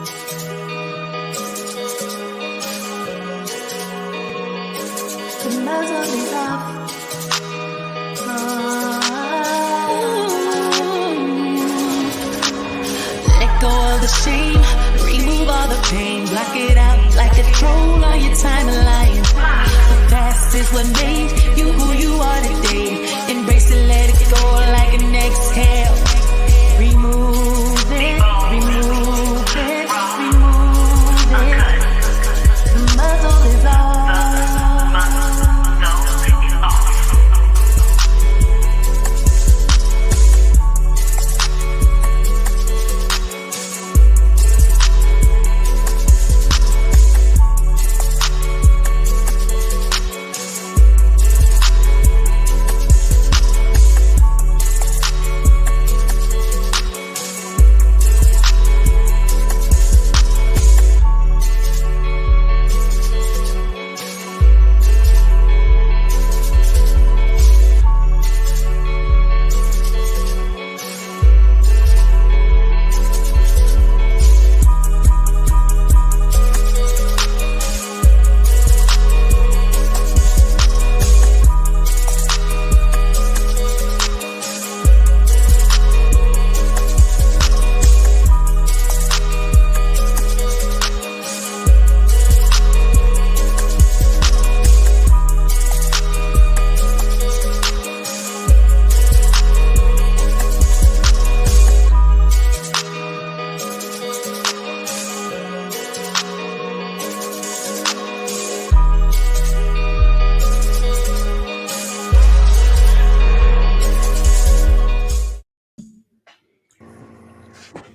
The muzzle is off. Let go of the shame, remove all the pain, block it out like a troll on your timeline. The past is what made you who you are today. Embrace it, let it go like an exhale. Remove it, remove it, remove it. The muzzle is off.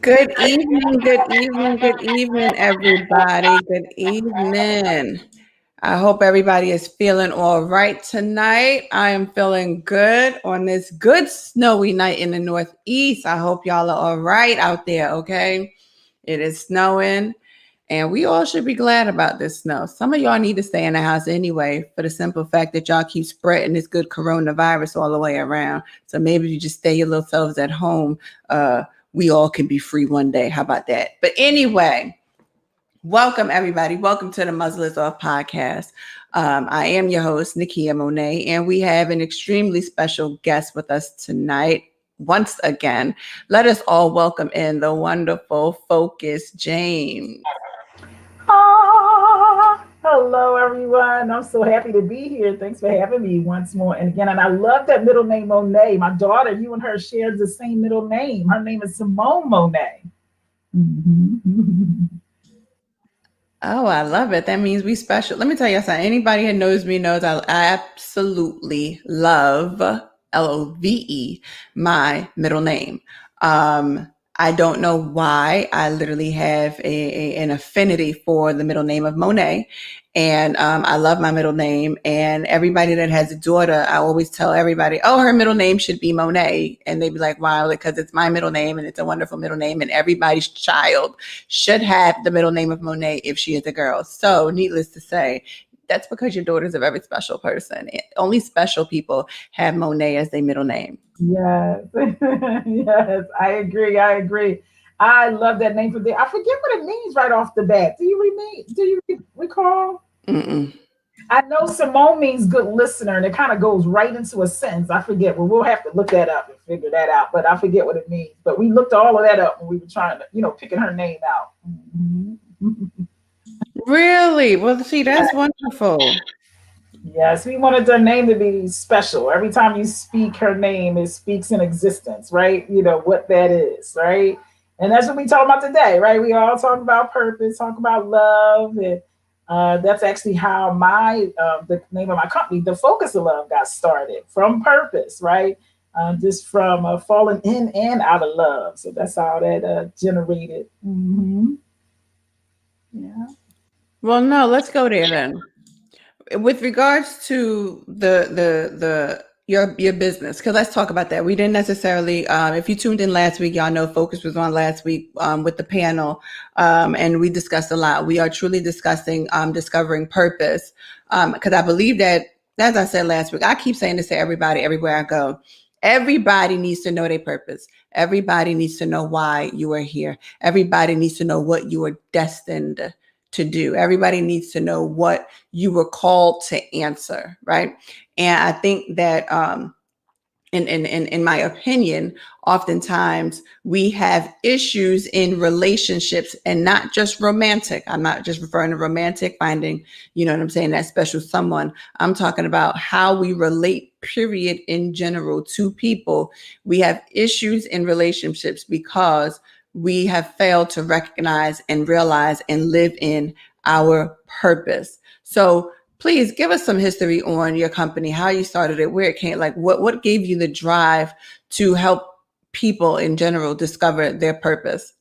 Good evening, good evening, good evening, everybody. Good evening. I hope everybody is feeling all right tonight. I am feeling good on this good snowy night in the Northeast. I hope y'all are all right out there, okay? It is snowing, and we all should be glad about this snow. Some of y'all need to stay in the house anyway for the simple fact that y'all keep spreading this good coronavirus all the way around. So maybe you just stay your little selves at home. We all can be free one day. How about that? But anyway, welcome everybody. Welcome to the Muzzle is Off podcast. I am your host, Nakia Monet, and we have an extremely special guest with us tonight. Once again, let us all welcome in the wonderful Focus James. Hello, everyone. I'm so happy to be here. Thanks for having me once more. And again, and I love that middle name, Monet. My daughter, you and her shared the same middle name. Her name is Simone Monet. Oh, I love it. That means we special. Let me tell you something. Anybody who knows me knows I absolutely love LOVE, my middle name. I don't know why. I literally have an affinity for the middle name of Monet, and I love my middle name. And everybody that has a daughter, I always tell everybody, oh, her middle name should be Monet. And they'd be like, wow, because it's my middle name and it's a wonderful middle name. And everybody's child should have the middle name of Monet if she is a girl. So needless to say, that's because your daughter's a very special person. Only special people have Monet as their middle name. Yes, yes, I agree. I love that name for the. I forget what it means right off the bat. Do you recall? Mm-mm. I know Simone means good listener, and it kind of goes right into a sentence. I forget. Well, we'll have to look that up and figure that out. But I forget what it means. But we looked all of that up when we were trying to, picking her name out. Really? Well, see, that's wonderful. Yes, we wanted her name to be special. Every time you speak her name, it speaks in existence, right? You know what that is, right? And that's what we talk about today, right? We all talk about purpose, talk about love, and that's actually how the name of my company, The Focus of Love, got started, from purpose, right? Just from falling in and out of love. So that's how that generated. Mm-hmm. Yeah. Well, no, let's go there then. With regards to your business, because let's talk about that. We didn't necessarily, if you tuned in last week, y'all know Focus was on last week with the panel, and we discussed a lot. We are truly discussing discovering purpose, because I believe that, as I said last week, I keep saying this to everybody everywhere I go. Everybody needs to know their purpose. Everybody needs to know why you are here. Everybody needs to know what you are destined to do. Everybody needs to know what you were called to answer, right? And I think that in my opinion, oftentimes we have issues in relationships, and not just romantic. I'm not just referring to romantic, finding, you know what I'm saying, that special someone. I'm talking about how we relate, period, in general, to people. We have issues in relationships because we have failed to recognize and realize and live in our purpose. So please give us some history on your company, how you started it, where it came, like what gave you the drive to help people in general discover their purpose.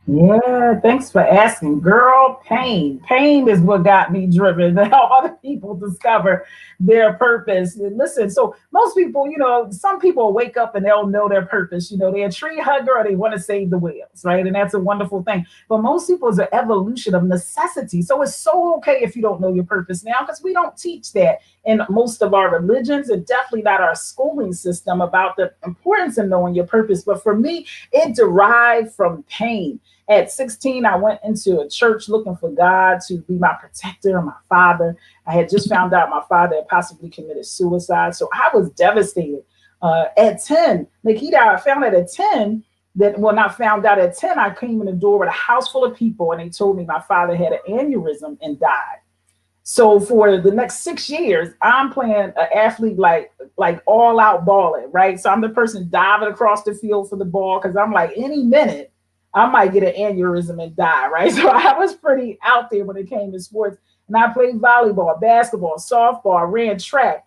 Yeah, thanks for asking. Girl, pain. Pain is what got me driven to help other people discover their purpose. And listen, so most people, some people wake up and they'll know their purpose. They're a tree hugger or they want to save the whales, right? And that's a wonderful thing. But most people is an evolution of necessity. So it's so okay if you don't know your purpose now, because we don't teach that in most of our religions, and definitely not our schooling system, about the importance of knowing your purpose. But for me, it derived from pain. At 16, I went into a church looking for God to be my protector and my father. I had just found out my father had possibly committed suicide. So I was devastated. At 10, Nikita, I found out at 10 that, well, not found out at 10, I came in the door with a house full of people and they told me my father had an aneurysm and died. So for the next 6 years, I'm playing an athlete like all out balling, right? So I'm the person diving across the field for the ball because I'm like, any minute, I might get an aneurysm and die, right? So I was pretty out there when it came to sports. And I played volleyball, basketball, softball, I ran track.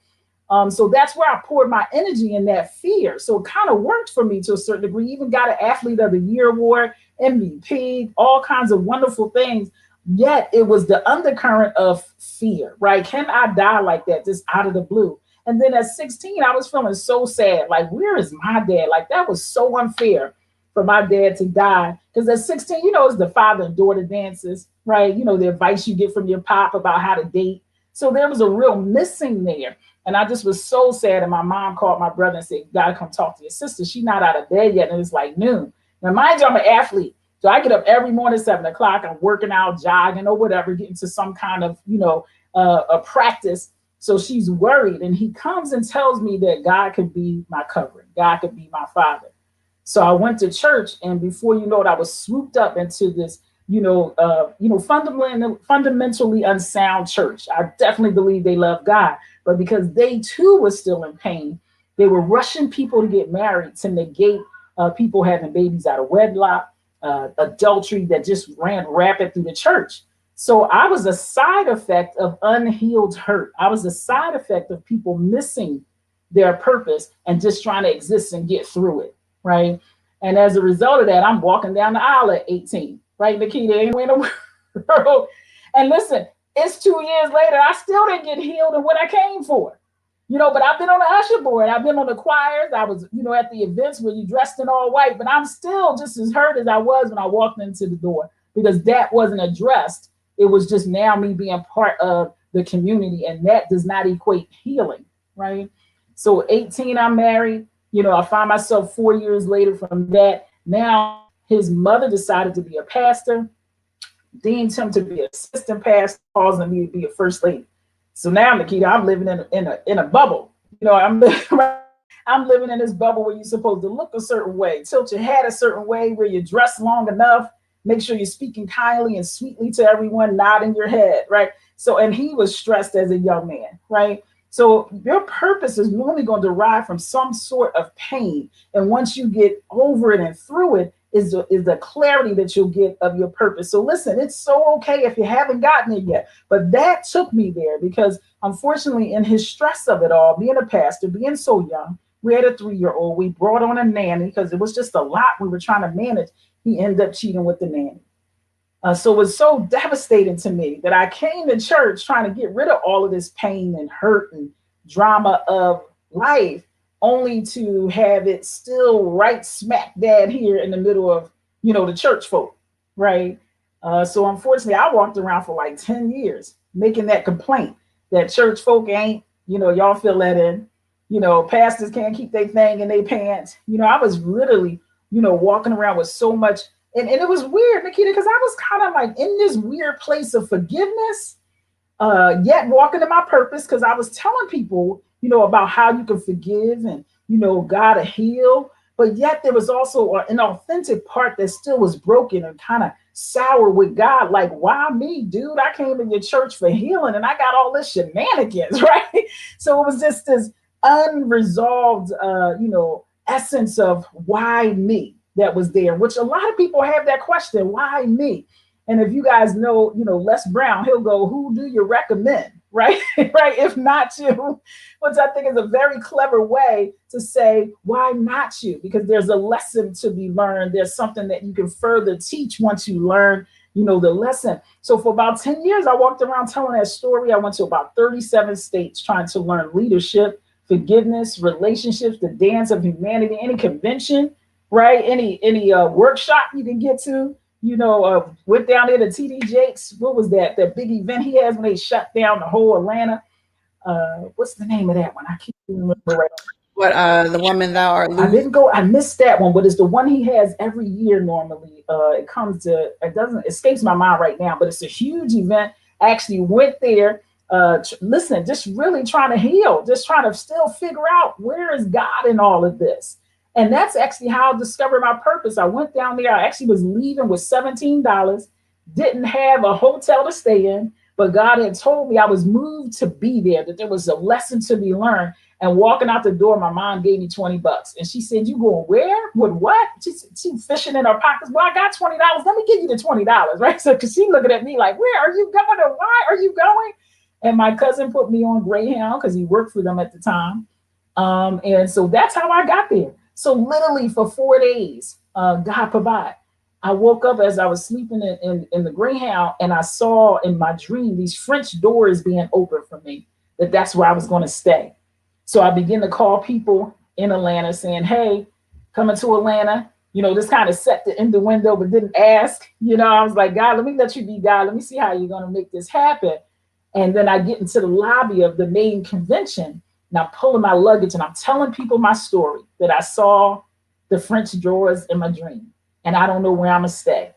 So that's where I poured my energy in that fear. So it kind of worked for me to a certain degree. Even got an Athlete of the Year award, MVP, all kinds of wonderful things. Yet it was the undercurrent of fear, right? Can I die like that, just out of the blue? And then at 16, I was feeling so sad. Like, where is my dad? Like, that was so unfair for my dad to die. Because at 16, it's the father and daughter dances, right? The advice you get from your pop about how to date. So there was a real missing there. And I just was so sad. And my mom called my brother and said, you got to come talk to your sister. She's not out of bed yet. And it's like noon. Now, mind you, I'm an athlete. So I get up every morning, 7 o'clock. I'm working out, jogging or whatever, getting to some kind of, a practice. So she's worried. And he comes and tells me that God could be my covering. God could be my father. So I went to church, and before you know it, I was swooped up into this, fundamentally unsound church. I definitely believe they love God, but because they too were still in pain, they were rushing people to get married to negate people having babies out of wedlock, adultery that just ran rapid through the church. So I was a side effect of unhealed hurt. I was a side effect of people missing their purpose and just trying to exist and get through it. Right. And as a result of that, I'm walking down the aisle at 18. Right, Nikita? Anywhere in the world. And listen, it's 2 years later, I still didn't get healed in what I came for. But I've been on the usher board. I've been on the choirs. I was, at the events where you dressed in all white, but I'm still just as hurt as I was when I walked into the door, because that wasn't addressed. It was just now me being part of the community, and that does not equate healing. Right. So 18, I'm married. I find myself 4 years later from that. Now his mother decided to be a pastor, deemed him to be an assistant pastor, causing me to be a first lady. So now, Nikita, I'm living in a bubble. I'm living in this bubble where you're supposed to look a certain way, tilt your head a certain way, where you dress long enough, make sure you're speaking kindly and sweetly to everyone, nodding your head, right? So, and he was stressed as a young man, right? So your purpose is normally going to derive from some sort of pain. And once you get over it and through it, is the clarity that you'll get of your purpose. So listen, it's so okay if you haven't gotten it yet. But that took me there because, unfortunately, in his stress of it all, being a pastor, being so young, we had a 3-year-old. We brought on a nanny because it was just a lot we were trying to manage. He ended up cheating with the nanny. So it was so devastating to me that I came to church trying to get rid of all of this pain and hurt and drama of life, only to have it still right smack dab here in the middle of, the church folk, right? So unfortunately, I walked around for like 10 years making that complaint that church folk ain't, y'all fill that in. Pastors can't keep their thing in their pants. I was literally, walking around with so much, and it was weird, Nikita, because I was kind of like in this weird place of forgiveness, yet walking in my purpose, because I was telling people, about how you can forgive and, God to heal. But yet there was also an authentic part that still was broken and kind of sour with God. Like, why me, dude? I came in your church for healing and I got all this shenanigans, right? So it was just this unresolved, essence of why me that was there, which a lot of people have that question, why me? And if you guys know, Les Brown, he'll go, who do you recommend? Right? Right. If not you, which I think is a very clever way to say, why not you? Because there's a lesson to be learned. There's something that you can further teach once you learn, the lesson. So for about 10 years, I walked around telling that story. I went to about 37 states trying to learn leadership, forgiveness, relationships, the dance of humanity, any convention, right? Any workshop you can get to. Went down there to TD Jakes. What was that big event he has when they shut down the whole Atlanta? What's the name of that one? I can't remember right now. What the woman thou art I didn't go. I missed that one, but it's the one he has every year normally. It escapes my mind right now, but it's a huge event. I actually went there. Listen, just really trying to heal, just trying to still figure out where is God in all of this. And that's actually how I discovered my purpose. I went down there. I actually was leaving with $17, didn't have a hotel to stay in, but God had told me I was moved to be there, that there was a lesson to be learned. And walking out the door, my mom gave me $20. And she said, you going where? With what? She fishing in her pockets. Well, I got $20. Let me give you the $20, right? So, because she looking at me like, where are you going or why are you going? And my cousin put me on Greyhound because he worked for them at the time. And so that's how I got there. So literally for 4 days, God provided. I woke up as I was sleeping in the Greyhound, and I saw in my dream these French doors being open for me, that's where I was going to stay. So I began to call people in Atlanta saying, hey, coming to Atlanta, this kind of set in the window, but didn't ask. I was like, God, let me let you be God. Let me see how you're going to make this happen. And then I get into the lobby of the main convention. And I'm pulling my luggage and I'm telling people my story, that I saw the French drawers in my dream and I don't know where I'm going to stay.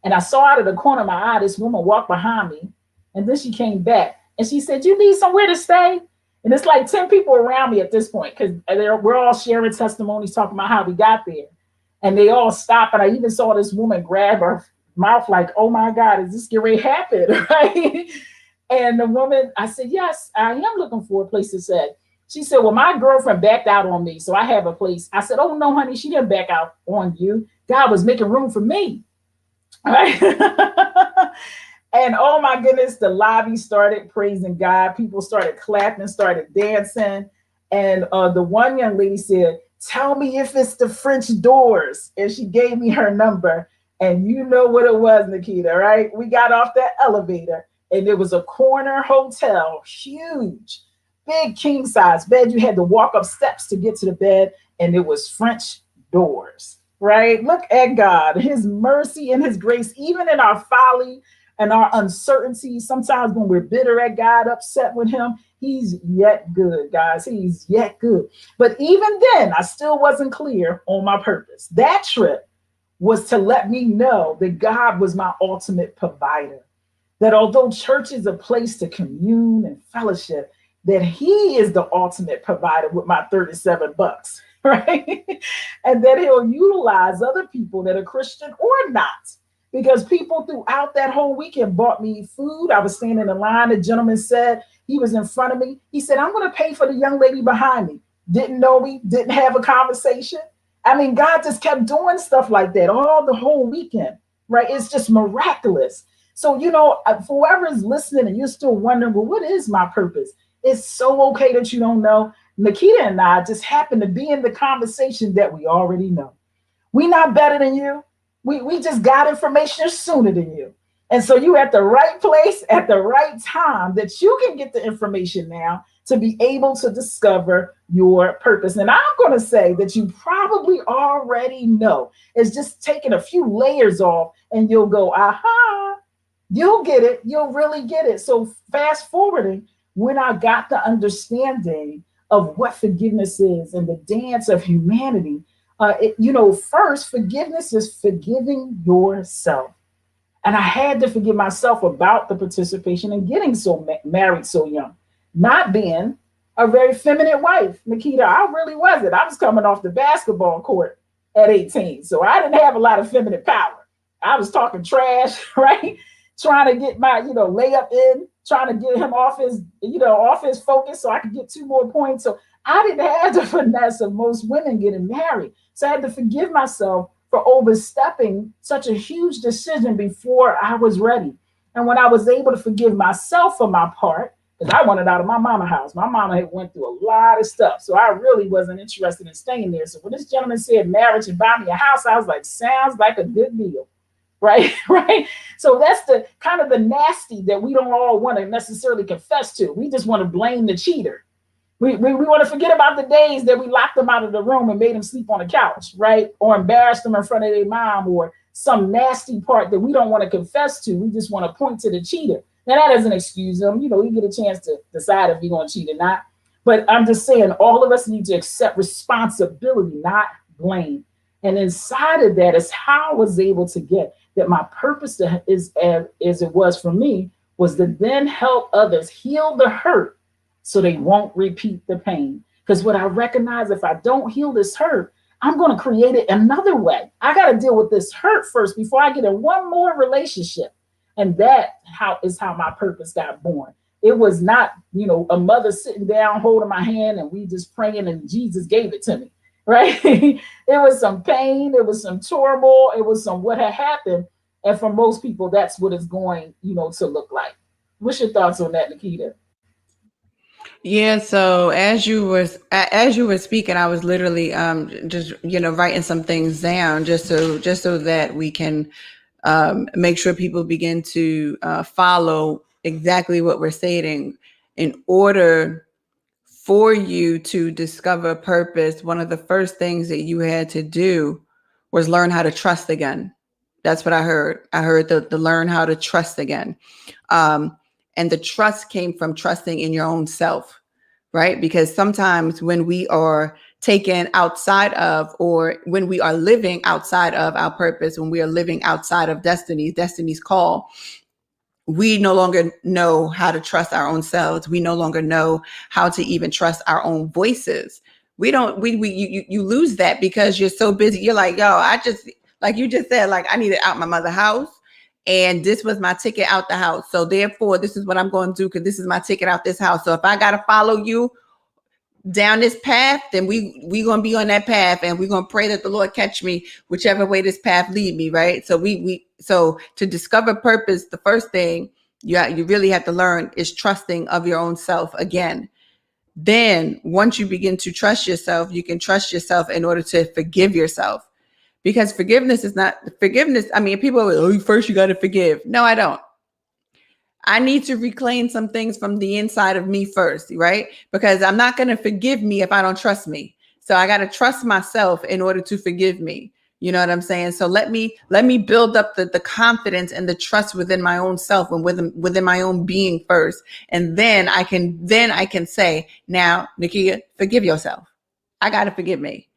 And I saw out of the corner of my eye, this woman walked behind me, and then she came back and she said, you need somewhere to stay? And it's like 10 people around me at this point, because we're all sharing testimonies, talking about how we got there. And they all stopped. And I even saw this woman grab her mouth like, oh my God, is this getting ready to happen? Right? And the woman, I said, yes, I am looking for a place to stay. She said, well, my girlfriend backed out on me, so I have a place. I said, oh, no, honey, she didn't back out on you. God was making room for me. Right? And oh, my goodness, the lobby started praising God. People started clapping, started dancing. And the one young lady said, tell me if it's the French doors. And she gave me her number. And you know what it was, Nikita, right? We got off that elevator, and it was a corner hotel, huge. Big king size bed. You had to walk up steps to get to the bed, and it was French doors, right? Look at God, his mercy and his grace, even in our folly and our uncertainty. Sometimes when we're bitter at God, upset with him, he's yet good, guys. He's yet good. But even then, I still wasn't clear on my purpose. That trip was to let me know that God was my ultimate provider. That although church is a place to commune and fellowship, that he is the ultimate provider with my $37, right? And that he'll utilize other people that are Christian or not. Because people throughout that whole weekend bought me food. I was standing in line. The gentleman said, he was in front of me. He said, I'm going to pay for the young lady behind me. Didn't know me, didn't have a conversation. I mean, God just kept doing stuff like that all the whole weekend, right? It's just miraculous. So, for whoever is listening and you're still wondering, well, what is my purpose? It's so okay that you don't know. Nikita and I just happen to be in the conversation that we already know. We're not better than you. We just got information sooner than you. And so you at the right place at the right time that you can get the information now to be able to discover your purpose. And I'm going to say that you probably already know. It's just taking a few layers off and you'll go, aha, you'll get it. You'll really get it. So fast forwarding, when I got the understanding of what forgiveness is and the dance of humanity, first, forgiveness is forgiving yourself. And I had to forgive myself about the participation in getting so married so young, not being a very feminine wife. Nikita, I really wasn't. I was coming off the basketball court at 18. So I didn't have a lot of feminine power. I was talking trash, right? Trying to get my, layup in, trying to get him off his focus so I could get 2 more points. So I didn't have the finesse of most women getting married. So I had to forgive myself for overstepping such a huge decision before I was ready. And when I was able to forgive myself for my part, because I wanted out of my mama house. My mama had went through a lot of stuff. So I really wasn't interested in staying there. So when this gentleman said marriage and buy me a house, I was like, sounds like a good deal. Right. Right. So that's the kind of the nasty that we don't all want to necessarily confess to. We just want to blame the cheater. We want to forget about the days that we locked them out of the room and made them sleep on the couch, right? Or embarrassed them in front of their mom, or some nasty part that we don't want to confess to. We just want to point to the cheater. Now, that doesn't excuse them. You get a chance to decide if you're going to cheat or not. But I'm just saying, all of us need to accept responsibility, not blame. And inside of that is how I was able to get that my purpose is, as it was for me, was to then help others heal the hurt so they won't repeat the pain. Because what I recognize, if I don't heal this hurt, I'm going to create it another way. I got to deal with this hurt first before I get in one more relationship. And that is how my purpose got born. It was not, a mother sitting down holding my hand and we just praying and Jesus gave it to me, right? It was some pain. It was some turmoil. It was some what had happened. And for most people, that's what it's going, to look like. What's your thoughts on that, Nikita? Yeah, so as you were speaking, I was literally just writing some things down just so that we can make sure people begin to follow exactly what we're stating. In order for you to discover purpose, one of the first things that you had to do was learn how to trust again. That's what I heard. I heard the learn how to trust again. And the trust came from trusting in your own self, right? Because sometimes when we are taken outside of, or when we are living outside of our purpose, when we are living outside of destiny's call, we no longer know how to trust our own selves. We no longer know how to even trust our own voices. You lose that because you're so busy. You're like, yo, like you just said, like, I needed out my mother's house. And this was my ticket out the house. So therefore, this is what I'm going to do because this is my ticket out this house. So if I got to follow you down this path, then we going to be on that path, and we're going to pray that the Lord catch me whichever way this path lead me, right? So so to discover purpose, the first thing you really have to learn is trusting of your own self again. Then once you begin to trust yourself, you can trust yourself in order to forgive yourself. Because forgiveness is not forgiveness. I mean, people are like, oh, first you got to forgive. No, I don't. I need to reclaim some things from the inside of me first, right? Because I'm not going to forgive me if I don't trust me. So I got to trust myself in order to forgive me. You know what I'm saying? So let me build up the confidence and the trust within my own self and within my own being first. And then I can say, now, Nakia, forgive yourself. I got to forgive me.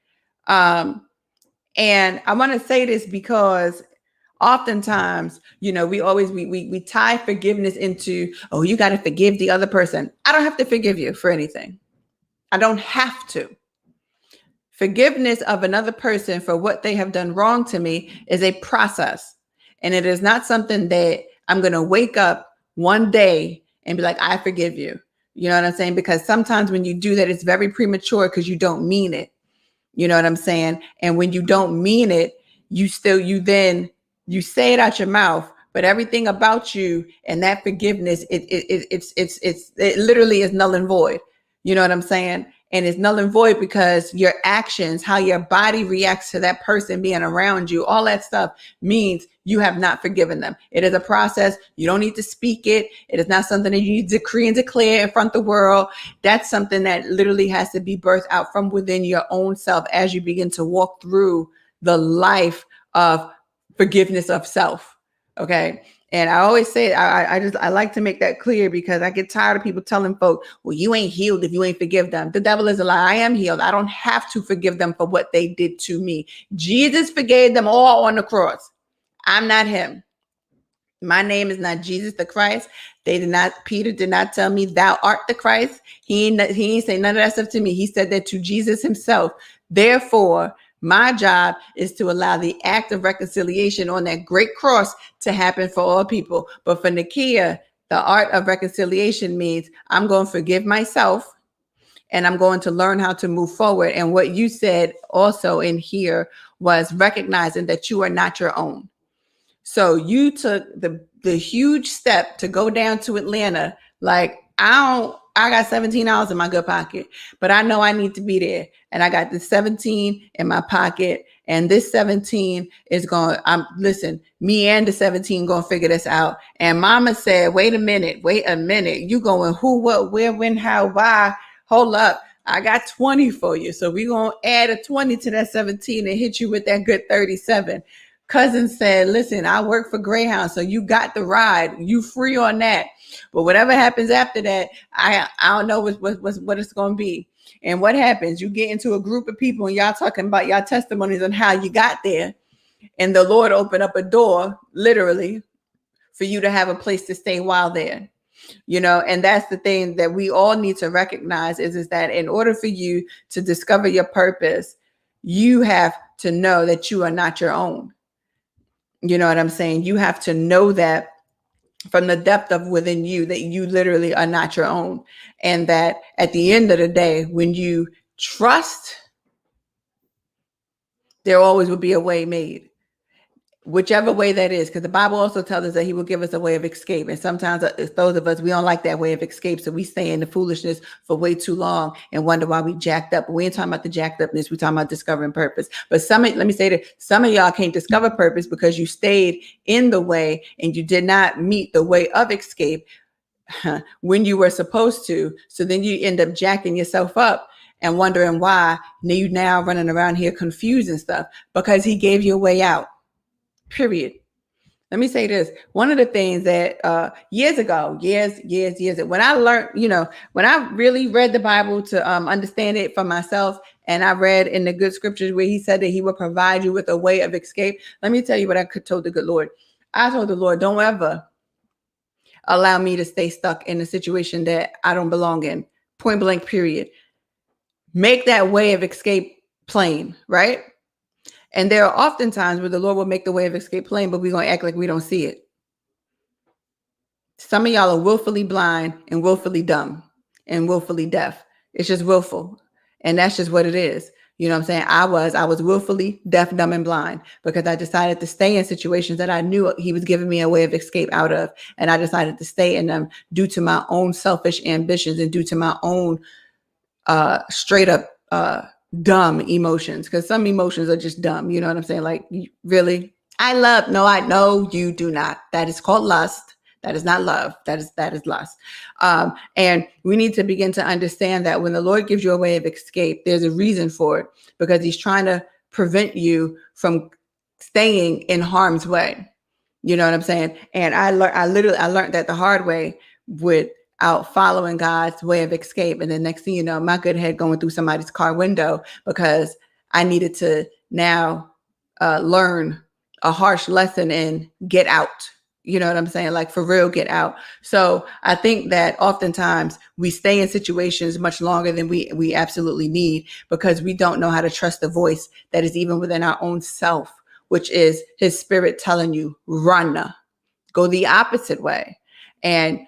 And I want to say this because oftentimes, we tie forgiveness into, oh, you got to forgive the other person. I don't have to forgive you for anything. I don't have to. Forgiveness of another person for what they have done wrong to me is a process. And it is not something that I'm going to wake up one day and be like, I forgive you. You know what I'm saying? Because sometimes when you do that, it's very premature because you don't mean it. You know what I'm saying? And when you don't mean it, you say it out your mouth, but everything about you and that forgiveness, it literally is null and void. You know what I'm saying? And it's null and void because your actions, how your body reacts to that person being around you, all that stuff means you have not forgiven them. It is a process. You don't need to speak it. It is not something that you need to decree and declare in front of the world. That's something that literally has to be birthed out from within your own self as you begin to walk through the life of forgiveness of self. Okay. And I always say, I like to make that clear because I get tired of people telling folks, well, you ain't healed if you ain't forgive them. The devil is a lie. I am healed. I don't have to forgive them for what they did to me. Jesus forgave them all on the cross. I'm not him. My name is not Jesus the Christ. Peter did not tell me thou art the Christ. He ain't say none of that stuff to me. He said that to Jesus himself. Therefore, my job is to allow the act of reconciliation on that great cross to happen for all people. But for Nakia, the art of reconciliation means I'm going to forgive myself and I'm going to learn how to move forward. And what you said also in here was recognizing that you are not your own. So you took the huge step to go down to Atlanta. Like, I got $17 in my good pocket, but I know I need to be there. And I got the 17 in my pocket. And this 17 is listen, me and the 17 going to figure this out. And mama said, wait a minute. You going who, what, where, when, how, why? Hold up. I got 20 for you. So we're going to add a 20 to that 17 and hit you with that good 37. Cousin said, listen, I work for Greyhound, so you got the ride. You free on that. But whatever happens after that, I don't know what it's going to be. And what happens? You get into a group of people and y'all talking about y'all testimonies on how you got there. And the Lord opened up a door, literally, for you to have a place to stay while there. And that's the thing that we all need to recognize is that in order for you to discover your purpose, you have to know that you are not your own. You know what I'm saying? You have to know that from the depth of within you, that you literally are not your own. And that at the end of the day, when you trust, there always will be a way made. Whichever way that is, because the Bible also tells us that he will give us a way of escape. And sometimes those of us, we don't like that way of escape. So we stay in the foolishness for way too long and wonder why we jacked up. But we ain't talking about the jacked upness. We're talking about discovering purpose. But let me say that some of y'all can't discover purpose because you stayed in the way and you did not meet the way of escape when you were supposed to. So then you end up jacking yourself up and wondering why you now running around here confused and stuff, because he gave you a way out. Period. Let me say this. One of the things that years ago, when I learned, when I really read the Bible to understand it for myself, and I read in the good scriptures where he said that he would provide you with a way of escape. Let me tell you what I told the good Lord. I told the Lord, don't ever allow me to stay stuck in a situation that I don't belong in. Point blank, period. Make that way of escape plain, right? And there are often times where the Lord will make the way of escape plain, but we're going to act like we don't see it. Some of y'all are willfully blind and willfully dumb and willfully deaf. It's just willful. And that's just what it is. You know what I'm saying? I was willfully deaf, dumb, and blind because I decided to stay in situations that I knew he was giving me a way of escape out of. And I decided to stay in them due to my own selfish ambitions and due to my own straight up dumb emotions, because some emotions are just dumb. You know what I'm saying? Like, really? I know you do not. That is called lust. That is not love. That is lust. And we need to begin to understand that when the Lord gives you a way of escape, there's a reason for it, because he's trying to prevent you from staying in harm's way. You know what I'm saying? And I learned that the hard way without following God's way of escape. And then next thing you know, my good head going through somebody's car window because I needed to now learn a harsh lesson and get out. You know what I'm saying? Like, for real, get out. So I think that oftentimes we stay in situations much longer than we absolutely need, because we don't know how to trust the voice that is even within our own self, which is his spirit telling you, run, go the opposite way. And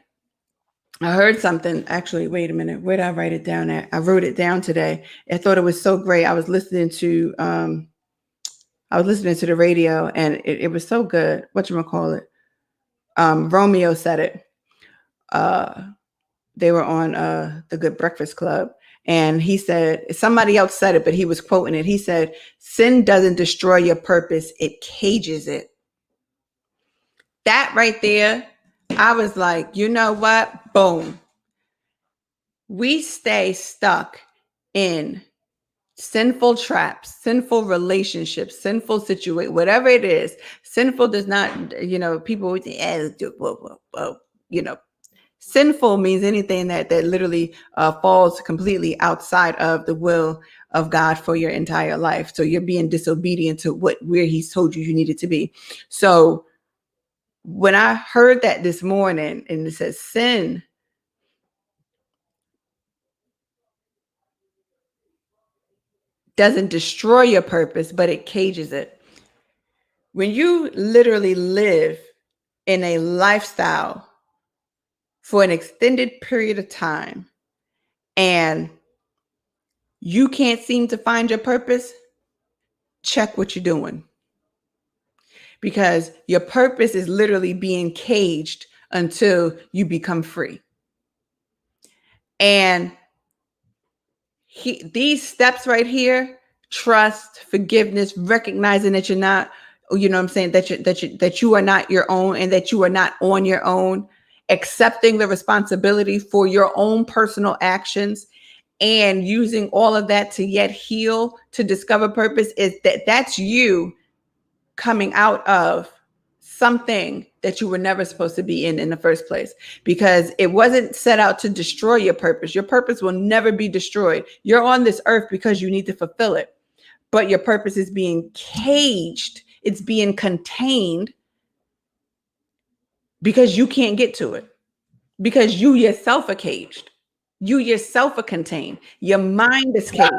I heard something, actually, wait a minute. Where did I write it down at? I wrote it down today. I thought it was so great. I was listening to the radio, and it was so good. Whatchamacallit? Romeo said it. They were on the Good Breakfast Club, and he said, somebody else said it, but he was quoting it. He said, sin doesn't destroy your purpose, it cages it. That right there, I was like, you know what? Boom. We stay stuck in sinful traps, sinful relationships, sinful situation, whatever it is. Sinful does not, people would say, whoa, whoa, sinful means anything that literally falls completely outside of the will of God for your entire life. So you're being disobedient to where He's told you needed to be. So when I heard that this morning, and it says sin doesn't destroy your purpose, but it cages it. When you literally live in a lifestyle for an extended period of time and you can't seem to find your purpose, check what you're doing. Because your purpose is literally being caged until you become free. And these steps right here, trust, forgiveness, recognizing that you're not, that you are not your own and that you are not on your own, accepting the responsibility for your own personal actions, and using all of that to yet heal, to discover purpose, is that's you coming out of something that you were never supposed to be in the first place, because it wasn't set out to destroy your purpose. Your purpose will never be destroyed. You're on this earth because you need to fulfill it, but your purpose is being caged. It's being contained because you can't get to it, because you yourself are caged. You yourself are contained. Your mind is caged.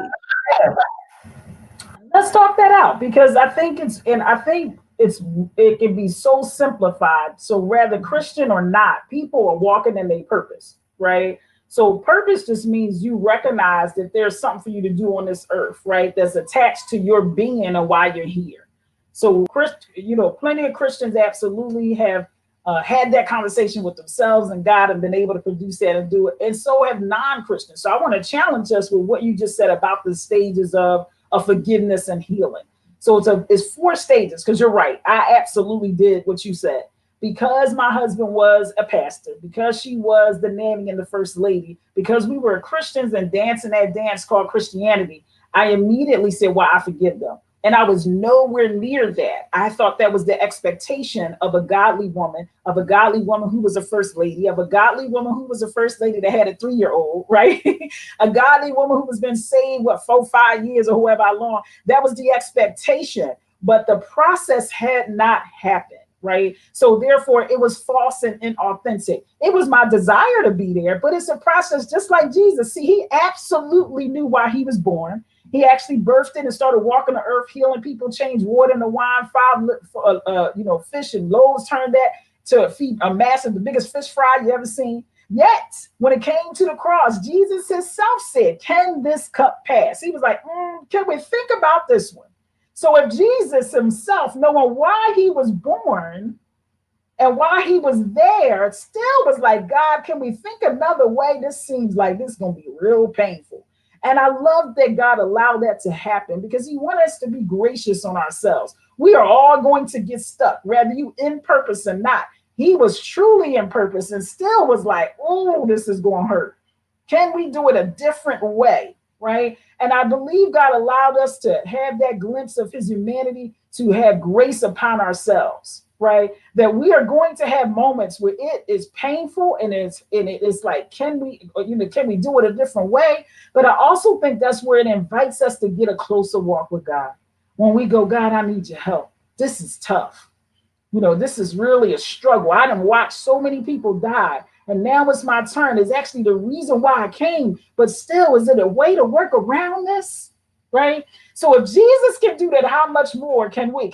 Let's talk that out, because I think it can be so simplified. So whether Christian or not, people are walking in their purpose, right? So purpose just means you recognize that there's something for you to do on this earth, right? That's attached to your being and why you're here. So, plenty of Christians absolutely have had that conversation with themselves and God and been able to produce that and do it. And so have non-Christians. So I want to challenge us with what you just said about the stages of forgiveness and healing. So it's 4 stages, because you're right. I absolutely did what you said. Because my husband was a pastor, because she was the nanny and the first lady, because we were Christians and dancing that dance called Christianity, I immediately said, well, I forgive them. And I was nowhere near that. I thought that was the expectation of a godly woman who was a first lady, of a godly woman who was a first lady that had a 3-year-old, right? A godly woman who has been saved, 4, 5 years or however long. That was the expectation. But the process had not happened, right? So therefore, it was false and inauthentic. It was my desire to be there, but it's a process just like Jesus. See, he absolutely knew why he was born. He actually birthed it and started walking the earth, healing people, changed water into wine, 5 fish and loaves, turned that to feed the biggest fish fry you ever seen. Yet, when it came to the cross, Jesus himself said, can this cup pass? He was like, can we think about this one? So if Jesus himself, knowing why he was born and why he was there, still was like, God, can we think another way? This seems like this is going to be real painful. And I love that God allowed that to happen, because he wants us to be gracious on ourselves. We are all going to get stuck, whether you in purpose or not. He was truly in purpose and still was like, oh, this is going to hurt. Can we do it a different way, right? And I believe God allowed us to have that glimpse of his humanity, to have grace upon ourselves, right? That we are going to have moments where it is painful and it is like, can we do it a different way? But I also think that's where it invites us to get a closer walk with God. When we go, God, I need your help. This is tough. This is really a struggle. I done watched so many people die, and now it's my turn. It's actually the reason why I came, but still, is it a way to work around this? Right? So if Jesus can do that, how much more can we?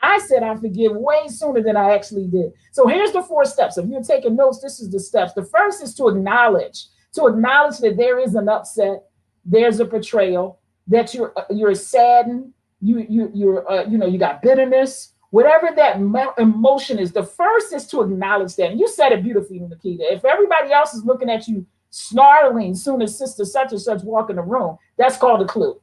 I said I forgive way sooner than I actually did. So here's the 4 steps. If you're taking notes, this is the steps. The first is to acknowledge that there is an upset, there's a betrayal, that you're saddened, you got bitterness, whatever that emotion is. The first is to acknowledge that. And you said it beautifully, Nikita. If everybody else is looking at you snarling soon as sister such and such walk in the room, that's called a clue.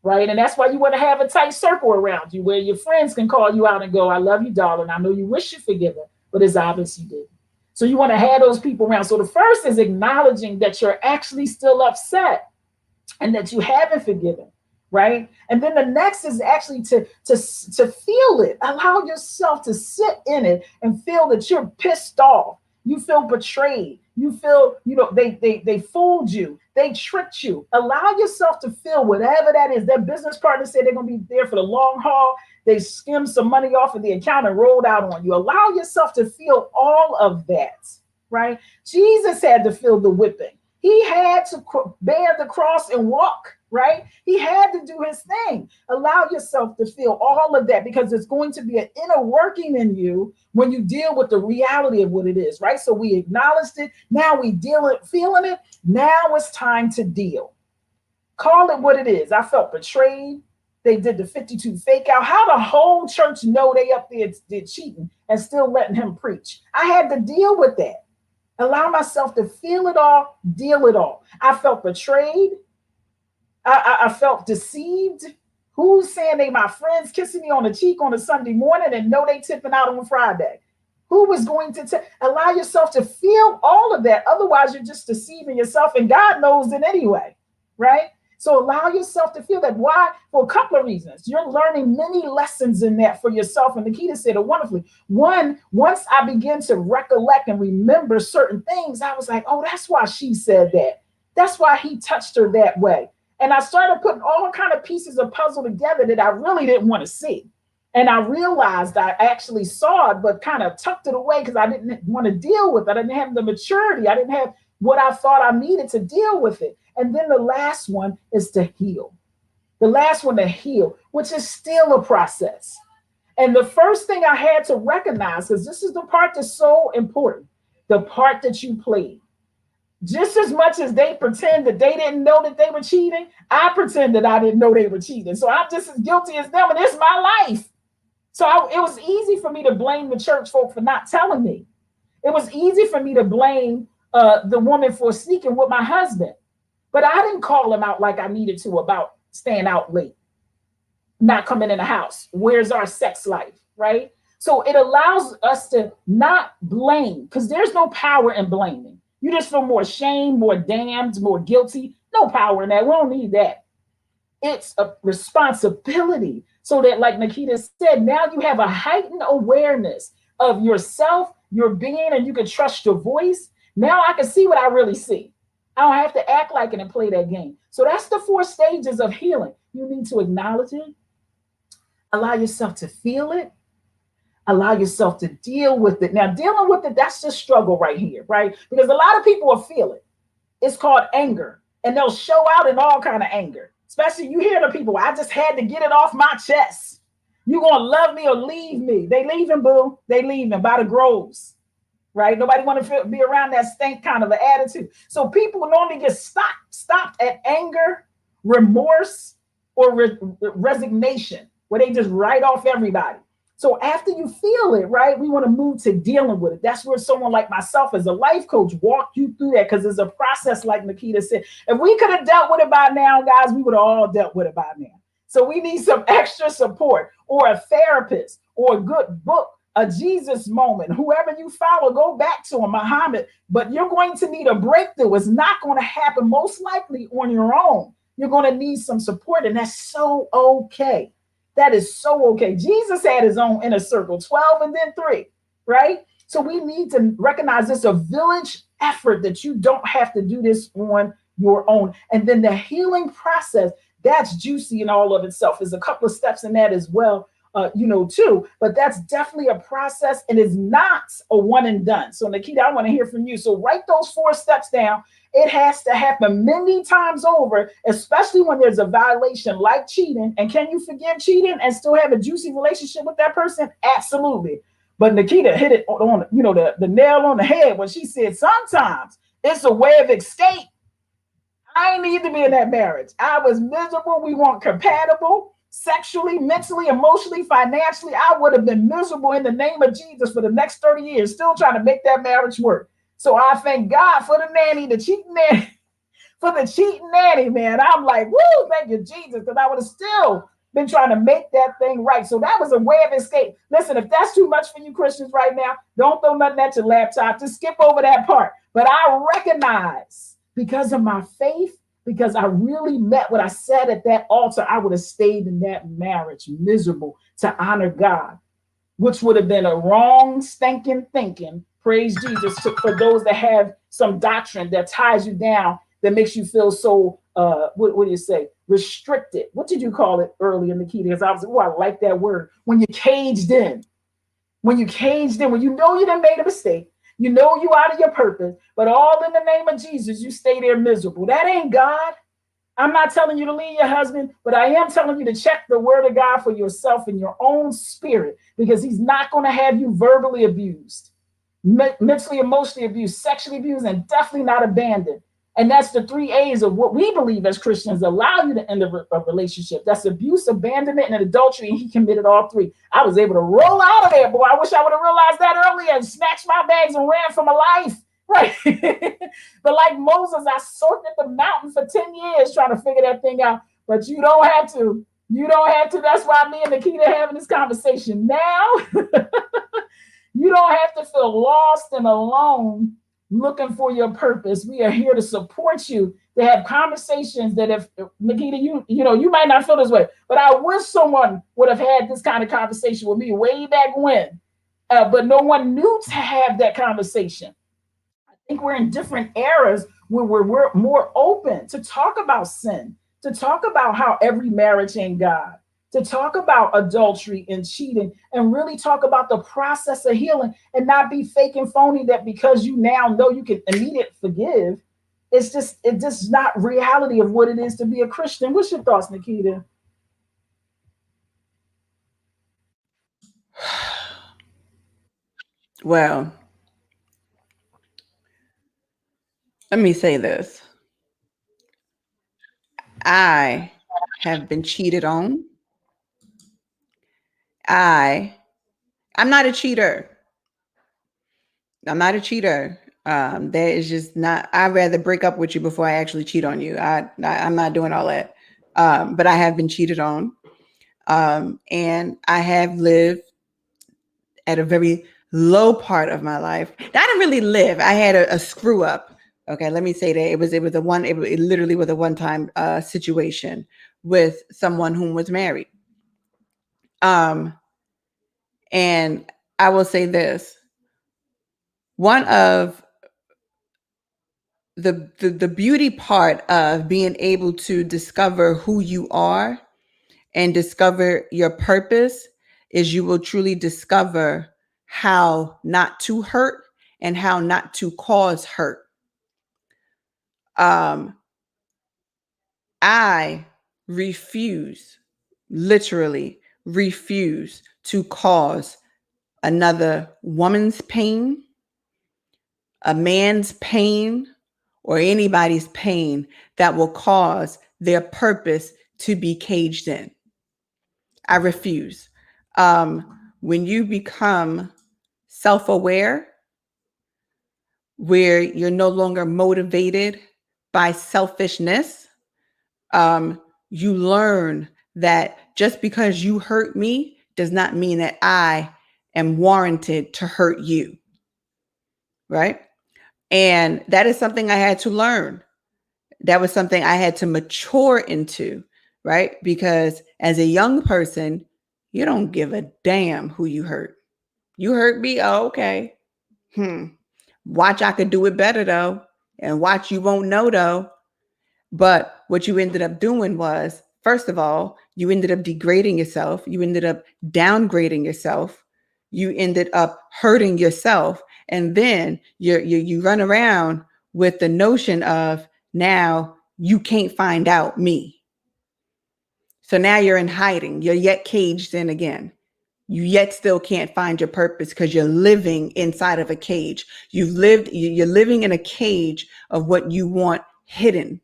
Right. And that's why you want to have a tight circle around you where your friends can call you out and go, I love you, darling. I know you wish you forgive her, but it's obvious you did. So you want to have those people around. So the first is acknowledging that you're actually still upset. and that you haven't forgiven, right? And then the next is actually to feel it. Allow yourself to sit in it and feel that you're pissed off. You feel betrayed. You feel, they fooled you. They tricked you. Allow yourself to feel whatever that is. Their business partner said they're going to be there for the long haul. They skimmed some money off of the account and rolled out on you. Allow yourself to feel all of that, right? Jesus had to feel the whipping. He had to bear the cross and walk, right? He had to do his thing. Allow yourself to feel all of that, because it's going to be an inner working in you when you deal with the reality of what it is, right? So we acknowledged it. Now we feeling it. Now it's time to deal. Call it what it is. I felt betrayed. They did the 52 fake out. How the whole church know they up there did cheating and still letting him preach? I had to deal with that. Allow myself to feel it all, deal it all. I felt betrayed. I felt deceived. Who's saying they my friends, kissing me on the cheek on a Sunday morning and know they tipping out on Friday? Who was going to allow yourself to feel all of that? Otherwise, you're just deceiving yourself, and God knows it anyway, right? So allow yourself to feel that. Why? For a couple of reasons. You're learning many lessons in that for yourself. And Nikita said it wonderfully. One, once I began to recollect and remember certain things, I was like, oh, that's why she said that. That's why he touched her that way. And I started putting all kind of pieces of puzzle together that I really didn't want to see. And I realized I actually saw it, but kind of tucked it away because I didn't want to deal with it. I didn't have the maturity. I didn't have what I thought I needed to deal with it. And then the last one is to heal. The last one to heal, which is still a process. And the first thing I had to recognize, because this is the part that's so important, the part that you played. Just as much as they pretend that they didn't know that they were cheating, I pretend that I didn't know they were cheating. So I'm just as guilty as them, and it's my life. So it was easy for me to blame the church folk for not telling me. It was easy for me to blame the woman for sneaking with my husband. But I didn't call him out like I needed to about staying out late, not coming in the house. Where's our sex life, right? So it allows us to not blame, because there's no power in blaming. You just feel more shame, more damned, more guilty. No power in that. We don't need that. It's a responsibility. So that, like Nikita said, now you have a heightened awareness of yourself, your being, and you can trust your voice. Now I can see what I really see. I don't have to act like it and play that game. So that's the 4 stages of healing. You need to acknowledge it, allow yourself to feel it, allow yourself to deal with it. Now, dealing with it, that's the struggle right here, right? Because a lot of people will feel it. It's called anger, and they'll show out in all kind of anger. Especially you hear the people, I just had to get it off my chest. You gonna love me or leave me? They leaving, boo. They leaving by the groves. Right? Nobody want to be around that stink kind of an attitude. So people normally get stopped at anger, remorse, or resignation, where they just write off everybody. So after you feel it, right, we want to move to dealing with it. That's where someone like myself as a life coach walk you through that, because it's a process, like Nikita said. If we could have dealt with it by now, guys, we would have all dealt with it by now. So we need some extra support, or a therapist, or a good book, a Jesus moment. Whoever you follow, go back to him, Muhammad. But you're going to need a breakthrough. It's not going to happen most likely on your own. You're going to need some support, and that's so okay. That is so okay. Jesus had his own inner circle, 12 and then 3, right? So we need to recognize it's a village effort, that you don't have to do this on your own. And then the healing process, that's juicy in all of itself. There's a couple of steps in that as well, too, but that's definitely a process, and it's not a one and done. So Nikita, I want to hear from you. So write those 4 steps down. It has to happen many times over, especially when there's a violation like cheating. And can you forgive cheating and still have a juicy relationship with that person? Absolutely. But Nikita hit it on the nail on the head when she said sometimes it's a way of escape. I ain't need to be in that marriage. I was miserable. We weren't compatible. Sexually, mentally, emotionally, financially, I would have been miserable in the name of Jesus for the next 30 years, still trying to make that marriage work. So I thank God for the nanny, the cheating nanny, for the cheating nanny, man. I'm like, woo, thank you, Jesus, because I would have still been trying to make that thing right. So that was a way of escape. Listen, if that's too much for you Christians right now, don't throw nothing at your laptop. Just skip over that part. But I recognize, because of my faith, because I really meant what I said at that altar. I would have stayed in that marriage miserable to honor God, which would have been a wrong stinking thinking. Praise Jesus for those that have some doctrine that ties you down, that makes you feel so what do you say, restricted. What did you call it earlier, Nikita? Because I was, oh, I like that word. When you're caged in, when you caged in, when you know you done made a mistake, you know you out of your purpose, but all in the name of Jesus, you stay there miserable. That ain't God. I'm not telling you to leave your husband, but I am telling you to check the word of God for yourself in your own spirit, because he's not going to have you verbally abused, mentally, emotionally abused, sexually abused, and definitely not abandoned. And that's the 3 A's of what we believe as Christians allow you to end a relationship. That's abuse, abandonment, and adultery. And he committed all three. I was able to roll out of there, boy. I wish I would have realized that earlier and snatched my bags and ran for my life. Right. But like Moses, I circled the mountain for 10 years trying to figure that thing out. But you don't have to. You don't have to. That's why me and Nikita are having this conversation now. You don't have to feel lost and alone looking for your purpose. We are here to support you, to have conversations that, if Nikita, you know, you might not feel this way, but I wish someone would have had this kind of conversation with me way back when. But no one knew to have that conversation. I think we're in different eras where we're more open to talk about sin, to talk about how every marriage ain't God, to talk about adultery and cheating, and really talk about the process of healing, and not be fake and phony that because you now know you can immediately forgive. It's just not reality of what it is to be a Christian. What's your thoughts, Nikita? Well, let me say this. I have been cheated on. I'm not a cheater. I'm not a cheater. That is just not. I'd rather break up with you before I actually cheat on you. I'm not doing all that. But I have been cheated on, and I have lived at a very low part of my life. I didn't really live. I had a screw up. Okay, let me say that it literally was a one-time situation with someone whom was married. And I will say this: one of the beauty part of being able to discover who you are and discover your purpose is you will truly discover how not to hurt and how not to cause hurt. I literally refuse to cause another woman's pain, a man's pain, or anybody's pain that will cause their purpose to be caged in. I refuse. When you become self-aware, where you're no longer motivated by selfishness, you learn that just because you hurt me does not mean that I am warranted to hurt you. Right? And that is something I had to learn. That was something I had to mature into, right? Because as a young person, you don't give a damn who you hurt. You hurt me? Oh, okay. Watch, I could do it better though. And watch, you won't know though. But what you ended up doing was, first of all, you ended up degrading yourself. You ended up downgrading yourself. You ended up hurting yourself. And then you run around with the notion of, now you can't find out me. So now you're in hiding. You're yet caged in again. You yet still can't find your purpose because you're living inside of a cage. You're living in a cage of what you want hidden.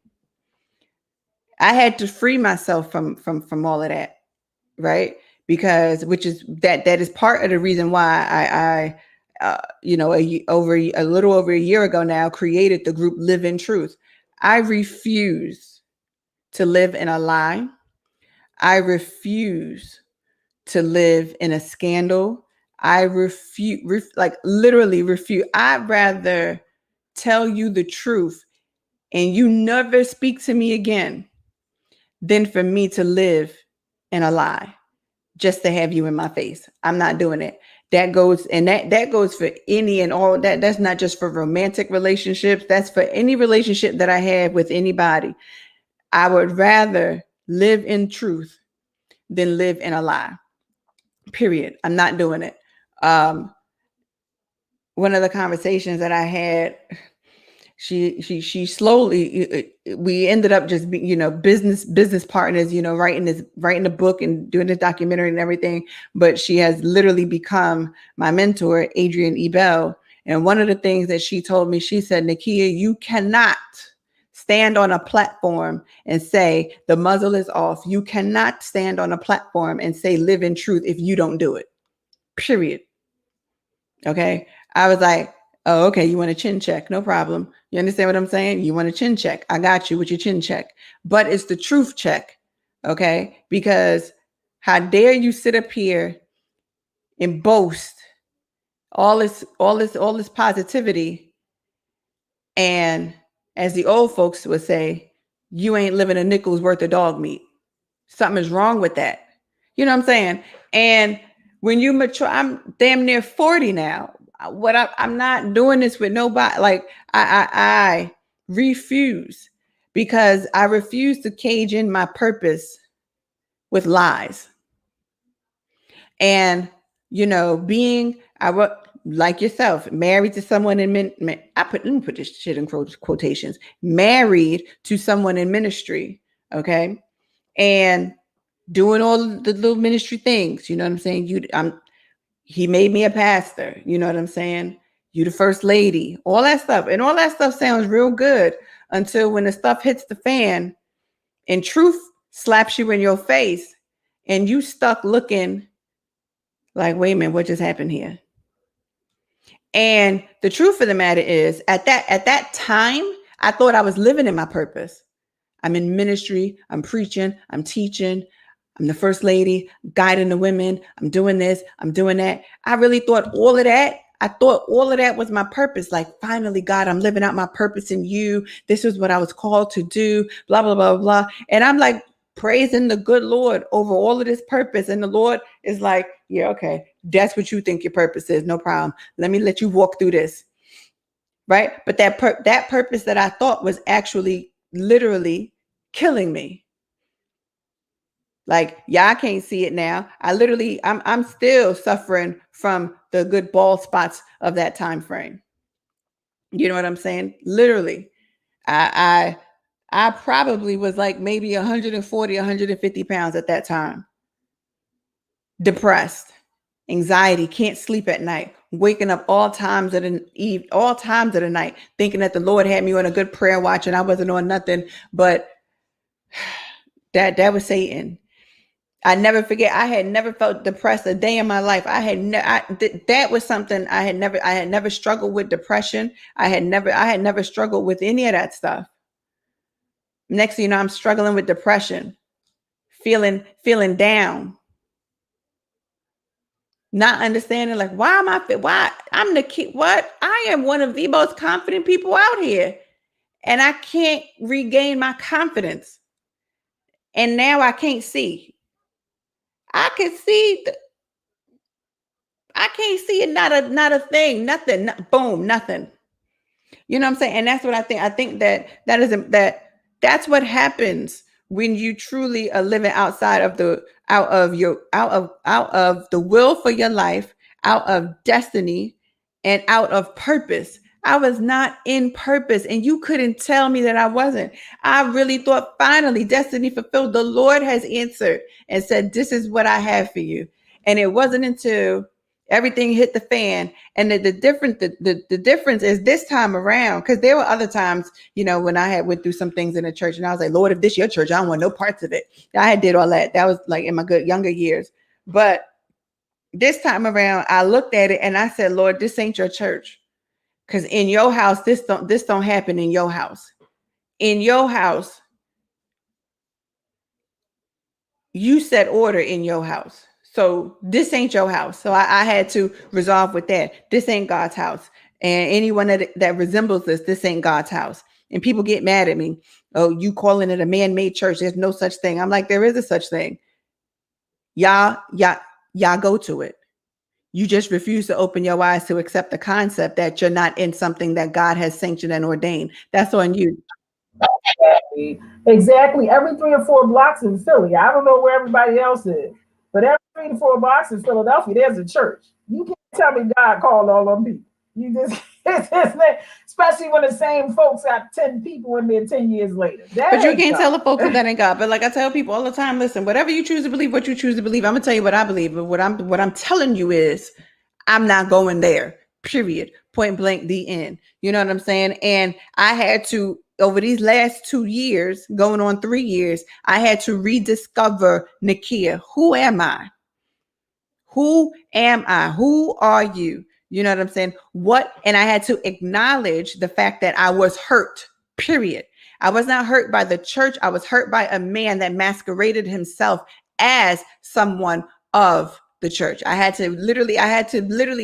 I had to free myself from all of that, right? Because that is part of the reason why I a little over a year ago now created the group Live in Truth. I refuse to live in a lie. I refuse to live in a scandal. I literally refuse. I'd rather tell you the truth and you never speak to me again, than for me to live in a lie just to have you in my face. I'm not doing it. That goes, and that goes for any and all that. That's not just for romantic relationships. That's for any relationship that I have with anybody. I would rather live in truth than live in a lie. Period. I'm not doing it. One of the conversations that I had, she slowly, we ended up just being, business partners, writing the book and doing the documentary and everything. But she has literally become my mentor, Adrienne Ebel. And one of the things that she told me, she said, Nakia, you cannot stand on a platform and say the muzzle is off. You cannot stand on a platform and say live in truth if you don't do it. Period. Okay. I was like, oh, okay. You want a chin check? No problem. You understand what I'm saying? You want a chin check? I got you with your chin check. But it's the truth check. Okay. Because how dare you sit up here and boast all this positivity, and as the old folks would say, you ain't living a nickel's worth of dog meat. Something is wrong with that. You know what I'm saying? And when you mature, I'm damn near 40 now. I'm not doing this with nobody. Like I refuse, because I refuse to cage in my purpose with lies. And being like yourself, married to someone in let me put this shit in quotations, married to someone in ministry, okay, and doing all the little ministry things. You know what I'm saying? He made me a pastor. You know what I'm saying? You the first lady, all that stuff. And all that stuff sounds real good until when the stuff hits the fan and truth slaps you in your face and you stuck looking like, wait a minute, what just happened here? And the truth of the matter is, at that time, I thought I was living in my purpose. I'm in ministry, I'm preaching, I'm teaching, I'm the first lady, guiding the women, I'm doing this, I'm doing that. I really thought all of that. I thought all of that was my purpose. Like, finally, God, I'm living out my purpose in you. This is what I was called to do, blah, blah, blah, blah. And I'm like praising the good Lord over all of this purpose. And the Lord is like, yeah, okay, that's what you think your purpose is. No problem. Let me let you walk through this. Right. But that purpose that I thought was actually literally killing me. Like, y'all can't see it now. I'm still suffering from the good bald spots of that time frame. You know what I'm saying? Literally, I probably was like maybe 140, 150 pounds at that time. Depressed, anxiety, can't sleep at night, waking up all times of the night, thinking that the Lord had me on a good prayer watch and I wasn't on nothing. But that was Satan. I never forget. I had never felt depressed a day in my life. That was something I had never struggled with depression. I had never struggled with any of that stuff. Next thing you know, I'm struggling with depression, feeling down, not understanding like, why I'm the kid. What? I am one of the most confident people out here, and I can't regain my confidence. And now I can't see. I can see. I can't see it. Not a thing. Nothing. Boom. Nothing. You know what I'm saying? And that's what I think. I think that's what happens when you truly are living out of the will for your life, out of destiny, and out of purpose. I was not in purpose, and you couldn't tell me that I wasn't. I really thought finally destiny fulfilled. The Lord has answered and said, this is what I have for you. And it wasn't until everything hit the fan. And the difference is this time around, because there were other times, when I had went through some things in the church and I was like, Lord, if this your church, I don't want no parts of it. I had did all that. That was like in my good younger years. But this time around, I looked at it and I said, Lord, this ain't your church. Because in your house, this don't happen in your house. In your house, you set order in your house. So this ain't your house. So I had to resolve with that. This ain't God's house. And anyone that resembles this ain't God's house. And people get mad at me. Oh, you calling it a man-made church. There's no such thing. I'm like, there is a such thing. Y'all go to it. You just refuse to open your eyes to accept the concept that you're not in something that God has sanctioned and ordained. That's on you. Exactly. Every 3 or 4 blocks in Philly. I don't know where everybody else is, but every 3 to 4 blocks in Philadelphia, there's a church. You can't tell me God called all them people. You just, especially when the same folks got 10 people in there 10 years later. But you can't tell the folks that ain't God. But like I tell people all the time, listen, whatever you choose to believe, what you choose to believe, I'm gonna tell you what I believe. But what I'm telling you is, I'm not going there. Period. Point blank. The end. You know what I'm saying? And I had to, over these last 2 years, going on 3 years, I had to rediscover Nakia. Who am I? Who am I? Who are you? You know what I'm saying? And I had to acknowledge the fact that I was hurt, period. I was not hurt by the church. I was hurt by a man that masqueraded himself as someone of the church. I had to literally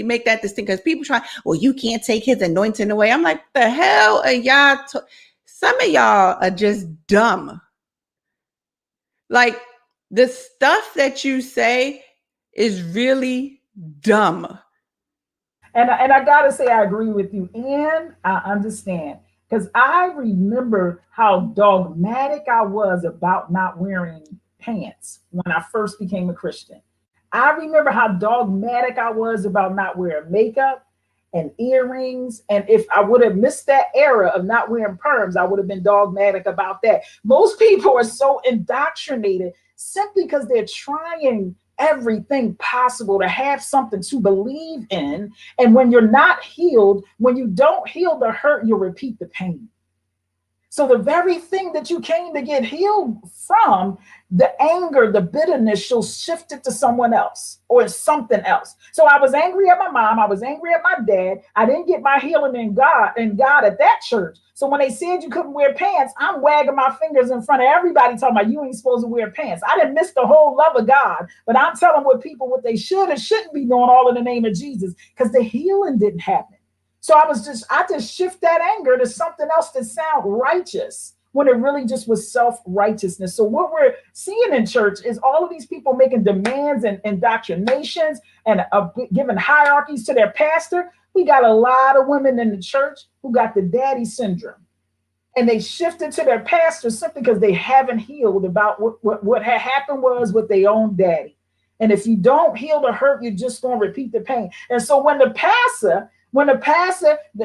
make that distinction, because people try, well, you can't take his anointing away. I'm like, the hell are y'all? Some of y'all are just dumb. Like, the stuff that you say is really dumb. And I gotta say, I agree with you, and I understand, because I remember how dogmatic I was about not wearing pants when I first became a Christian. I remember how dogmatic I was about not wearing makeup and earrings. And if I would have missed that era of not wearing perms, I would have been dogmatic about that. Most people are so indoctrinated simply because they're trying everything possible to have something to believe in. And when you're not healed, when you don't heal the hurt, you'll repeat the pain. So the very thing that you came to get healed from, the anger, the bitterness, she'll shift it to someone else or something else. So I was angry at my mom. I was angry at my dad. I didn't get my healing in God at that church. So when they said you couldn't wear pants, I'm wagging my fingers in front of everybody talking about you ain't supposed to wear pants. I didn't miss the whole love of God, but I'm telling what they should and shouldn't be doing, all in the name of Jesus, because the healing didn't happen. So I just shift that anger to something else that sound righteous when it really just was self-righteousness. So what we're seeing in church is all of these people making demands and indoctrinations and giving hierarchies to their pastor. We got a lot of women in the church who got the daddy syndrome, and they shifted to their pastor simply because they haven't healed about what had happened was with their own daddy. And if you don't heal the hurt, you're just going to repeat the pain. And so when the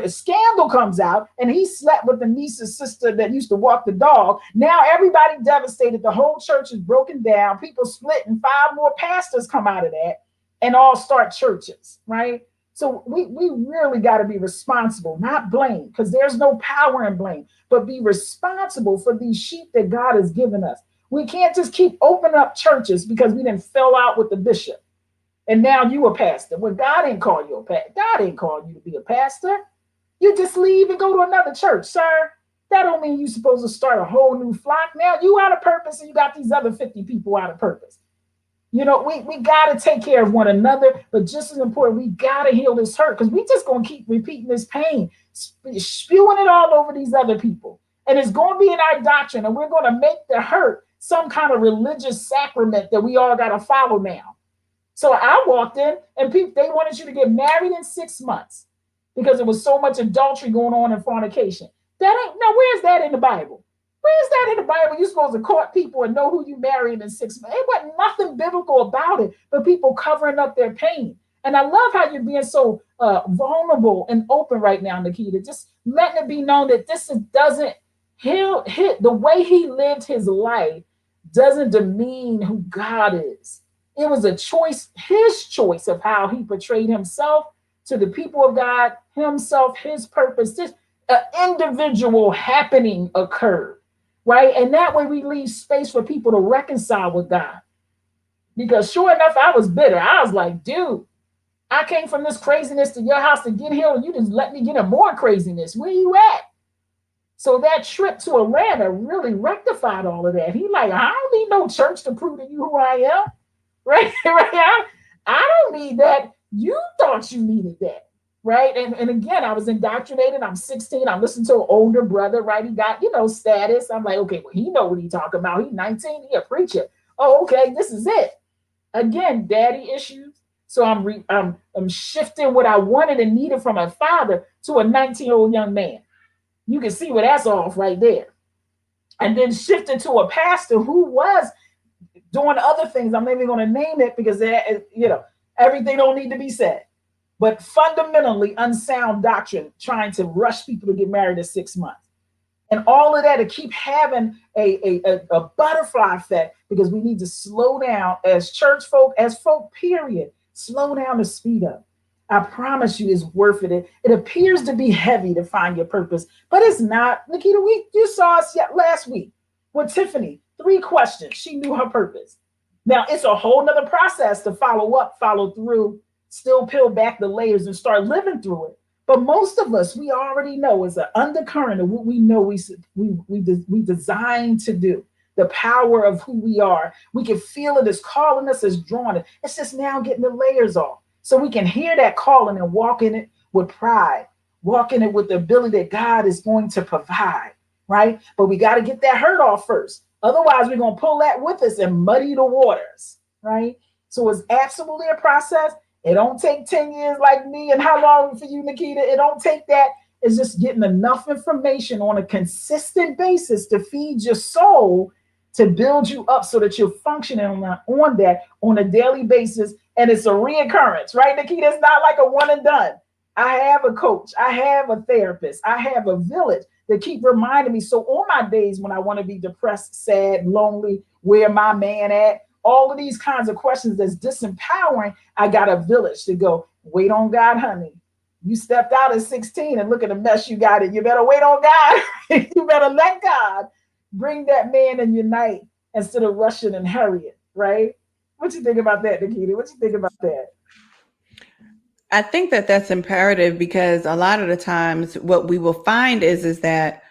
scandal comes out and he slept with the niece's sister that used to walk the dog, now everybody devastated. The whole church is broken down. People split, and 5 more pastors come out of that and all start churches, right? So we really got to be responsible, not blame, because there's no power in blame, but be responsible for these sheep that God has given us. We can't just keep opening up churches because we didn't fill out with the bishop. And now you a pastor. When God didn't call you a pastor. God didn't call you to be a pastor. You just leave and go to another church, sir. That don't mean you're supposed to start a whole new flock. Now you out of purpose and you got these other 50 people out of purpose. You know, we got to take care of one another, but just as important, we got to heal this hurt, because we just going to keep repeating this pain, spewing it all over these other people. And it's going to be in our doctrine, and we're going to make the hurt some kind of religious sacrament that we all got to follow now. So I walked in, and people, they wanted you to get married in 6 months because there was so much adultery going on in fornication. Where's that in the Bible? Where's that in the Bible? You're supposed to court people and know who you married in 6 months. It wasn't nothing biblical about it, but people covering up their pain. And I love how you're being so vulnerable and open right now, Nikita. Just letting it be known that doesn't the way he lived his life doesn't demean who God is. It was a choice, his choice of how he portrayed himself to the people of God, himself, his purpose. Just an individual happening occurred, right? And that way we leave space for people to reconcile with God. Because sure enough, I was bitter. I was like, dude, I came from this craziness to your house to get healed, and you just let me get in more craziness. Where you at? So that trip to Atlanta really rectified all of that. He like, I don't need no church to prove to you who I am. Right? I don't need that. You thought you needed that. right? And again, I was indoctrinated. I'm 16. I'm listening to an older brother, right? He got, status. I'm like, okay, well, he know what he talking about. He's 19. He a preacher. Oh, okay, this is it. Again, daddy issues. So I'm shifting what I wanted and needed from a father to a 19-year-old young man. You can see where that's off right there. And then shifting to a pastor who was doing other things. I'm not even going to name it because everything don't need to be said. But fundamentally unsound doctrine, trying to rush people to get married at 6 months. And all of that to keep having a butterfly effect, because we need to slow down as church folk, as folk, period. Slow down to speed up. I promise you it's worth it. It appears to be heavy to find your purpose, but it's not. Nikita, you saw us last week with Tiffany. 3 questions. She knew her purpose. Now it's a whole nother process to follow up, follow through, still peel back the layers and start living through it. But most of us, we already know is an undercurrent of what we know we designed to do. The power of who we are. We can feel it is calling us, is drawing it. It's just now getting the layers off. So we can hear that calling and walk in it with pride, walk in it with the ability that God is going to provide, right? But we got to get that hurt off first. Otherwise, we're going to pull that with us and muddy the waters, right? So it's absolutely a process. It don't take 10 years like me. And how long for you, Nikita? It don't take that. It's just getting enough information on a consistent basis to feed your soul, to build you up so that you're functioning on that on a daily basis. And it's a reoccurrence, right, Nikita? It's not like a one and done. I have a coach. I have a therapist. I have a village that keep reminding me. So on my days when I want to be depressed, sad, lonely, where my man at? All of these kinds of questions that's disempowering, I got a village to go, wait on God, honey. You stepped out at 16 and look at the mess you got in. You better wait on God. You better let God bring that man and unite instead of rushing and hurrying, right? What you think about that, Nikita? What you think about that? I think that that's imperative, because a lot of the times what we will find is that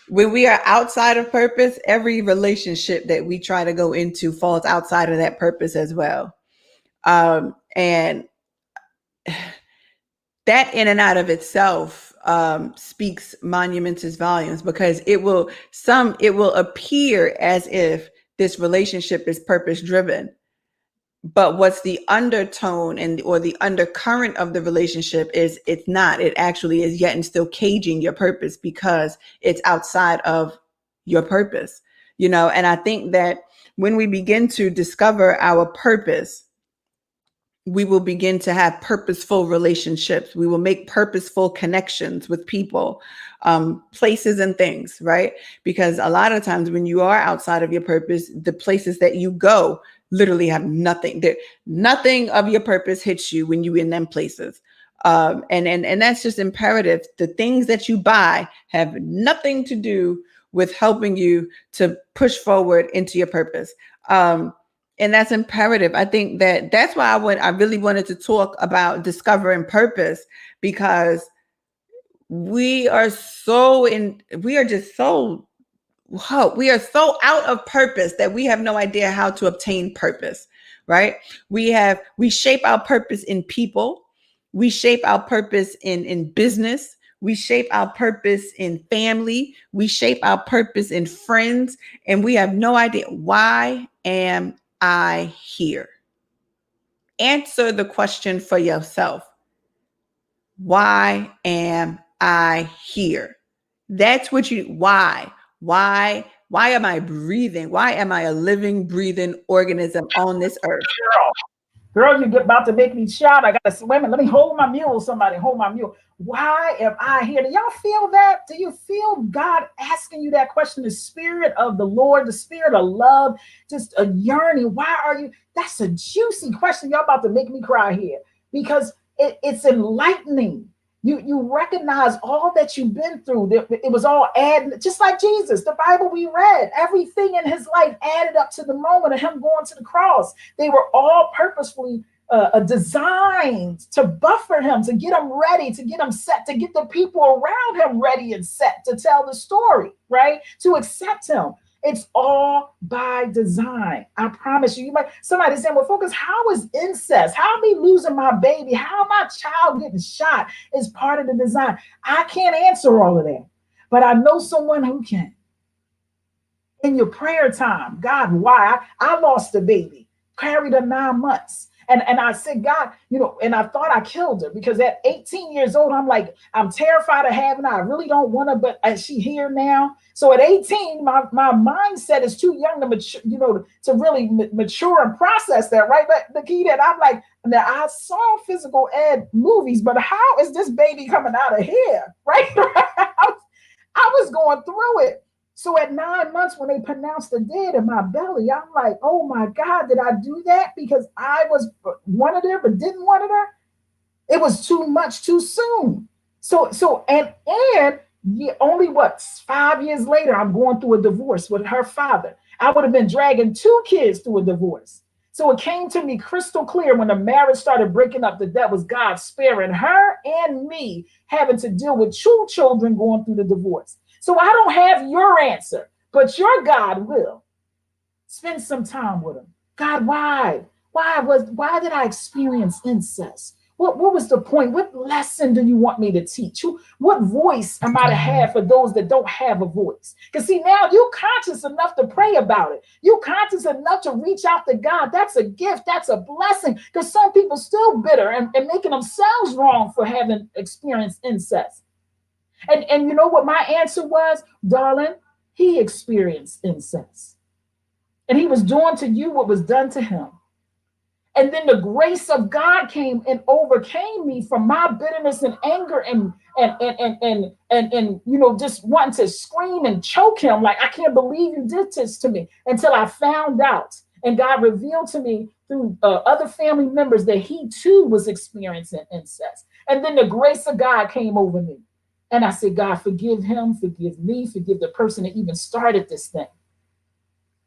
when we are outside of purpose, every relationship that we try to go into falls outside of that purpose as well. And that in and out of itself speaks monumentous volumes, because it will appear as if this relationship is purpose driven. But what's the undertone or the undercurrent of the relationship is it's not. It actually is yet and still caging your purpose, because it's outside of your purpose, And I think that when we begin to discover our purpose, we will begin to have purposeful relationships. We will make purposeful connections with people, places and things, right? Because a lot of times when you are outside of your purpose, the places that you go literally have nothing. Nothing of your purpose hits you when you're in them places. And that's just imperative. The things that you buy have nothing to do with helping you to push forward into your purpose. And that's imperative. I think that's why I really wanted to talk about discovering purpose, because we are so out of purpose that we have no idea how to obtain purpose, right? We shape our purpose in people. We shape our purpose in business. We shape our purpose in family. We shape our purpose in friends. And we have no idea, why am I here? Answer the question for yourself. Why am I here? That's what why am I breathing? Why am I a living, breathing organism on this earth? Girl, you're about to make me shout. I got to swim. Let me hold my mule. Somebody hold my mule. Why am I here? Do y'all feel that? Do you feel God asking you that question? The spirit of the Lord, the spirit of love, just a yearning. Why are you? That's a juicy question. Y'all about to make me cry here, because it's enlightening. You recognize all that you've been through. It was all added, just like Jesus. The Bible we read, everything in his life added up to the moment of him going to the cross. They were all purposefully designed to buffer him, to get him ready, to get him set, to get the people around him ready and set to tell the story, right? To accept him. It's all by design. I promise you. You might somebody saying, well, Focus, how is incest? How me losing my baby? How my child getting shot is part of the design? I can't answer all of that, but I know someone who can. In your prayer time, God, why? I lost a baby, carried her 9 months. And I said, God, and I thought I killed her because at 18 years old, I'm like, I'm terrified of having her. I really don't want her, but is she here now? So at 18, my mindset is too young to mature, to really mature and process that, right? But the key that I'm like, now I saw physical ed movies, but how is this baby coming out of here, right? I was going through it. So at 9 months, when they pronounced the dead in my belly, I'm like, oh my God, did I do that because I wanted her but didn't want her? It was too much too soon. And only 5 years later, I'm going through a divorce with her father. I would have been dragging 2 kids through a divorce. So it came to me crystal clear when the marriage started breaking up that that was God sparing her and me having to deal with 2 children going through the divorce. So I don't have your answer, but your God will. Spend some time with him. God, why? Why did I experience incest? What was the point? What lesson do you want me to teach? What voice am I to have for those that don't have a voice? Because see, now you're conscious enough to pray about it. You're conscious enough to reach out to God. That's a gift. That's a blessing. Because some people still bitter and making themselves wrong for having experienced incest. And you know what my answer was, darling? He experienced incest. And he was doing to you what was done to him. And then the grace of God came and overcame me from my bitterness and anger and just wanting to scream and choke him like, I can't believe you did this to me, until I found out. And God revealed to me through other family members that he too was experiencing incest. And then the grace of God came over me. And I said, God, forgive him, forgive me, forgive the person that even started this thing.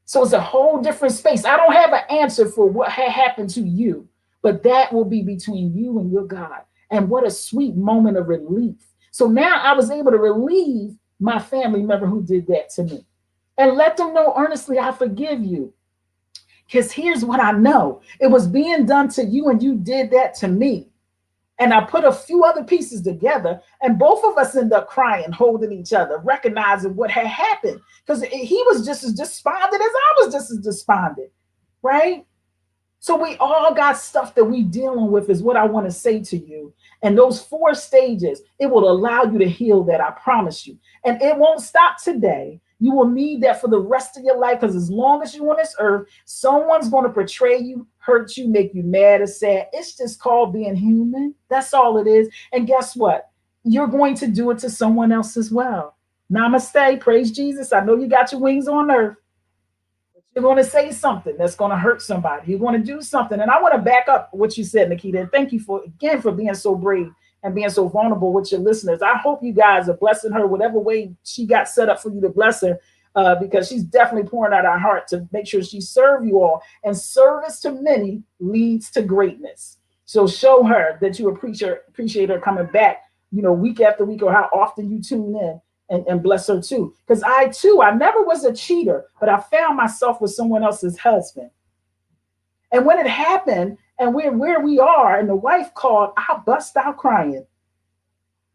So it's a whole different space. I don't have an answer for what happened to you, but that will be between you and your God. And what a sweet moment of relief. So now I was able to relieve my family member who did that to me and let them know earnestly, I forgive you. Because here's what I know. It was being done to you and you did that to me. And I put a few other pieces together, and both of us ended up crying, holding each other, recognizing what had happened. Because he was just as despondent as I was just as despondent, right? So we all got stuff that we dealing with is what I want to say to you. And those 4 stages, it will allow you to heal that, I promise you. And it won't stop today. You will need that for the rest of your life, because as long as you're on this earth, someone's going to betray you, hurt you, make you mad or sad. It's just called being human. That's all it is. And guess what? You're going to do it to someone else as well. Namaste. Praise Jesus. I know you got your wings on earth. But you're going to say something that's going to hurt somebody. You're going to do something. And I want to back up what you said, Nikita. And thank you for being so brave and being so vulnerable with your listeners. I hope you guys are blessing her whatever way she got set up for you to bless her, because she's definitely pouring out her heart to make sure she serve you all. And service to many leads to greatness. So show her that you appreciate her coming back, week after week, or how often you tune in, and bless her too. Because I never was a cheater, but I found myself with someone else's husband. And when it happened, and we're where we are, and the wife called, I bust out crying.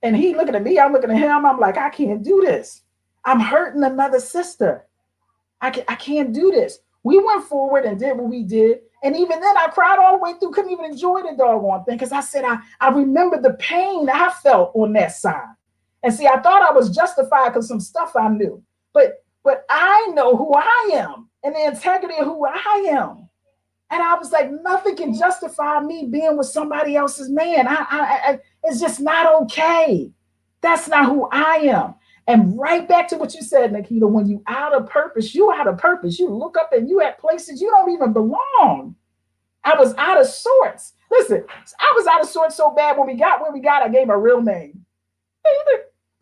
And he looking at me, I'm looking at him. I'm like, I can't do this. I'm hurting another sister. I can't do this. We went forward and did what we did. And even then I cried all the way through, couldn't even enjoy the doggone thing. Because I said, I remember the pain I felt on that side. And see, I thought I was justified because some stuff I knew. But I know who I am and the integrity of who I am. And I was like, nothing can justify me being with somebody else's man. It's just not okay. That's not who I am. And right back to what you said, Nikita, when you out of purpose, you out of purpose. You look up and you at places you don't even belong. I was out of sorts. Listen, I was out of sorts so bad when we got where we got, I gave a real name.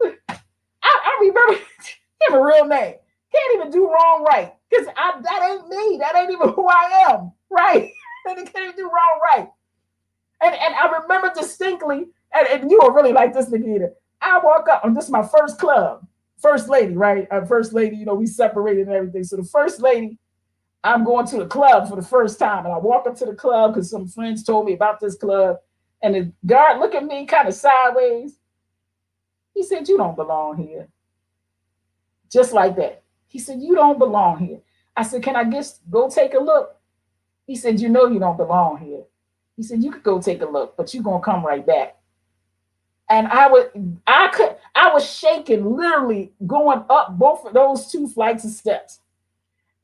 I remember him a real name. Can't even do wrong right. Because that ain't me. That ain't even who I am. Right. And it can't even do wrong right. And I remember distinctly, and you will really like this, Nikita. I walk up, and this is my first club. first lady, right? Our first lady, we separated and everything. So the first lady, I'm going to the club for the first time. And I walk up to the club because some friends told me about this club. And the guard looked at me kind of sideways. He said, "You don't belong here." Just like that. He said, "You don't belong here." I said, "Can I just go take a look?" He said, "You know you don't belong here." He said, "You could go take a look, but you're gonna come right back." And I was shaking, literally going up both of those 2 flights of steps.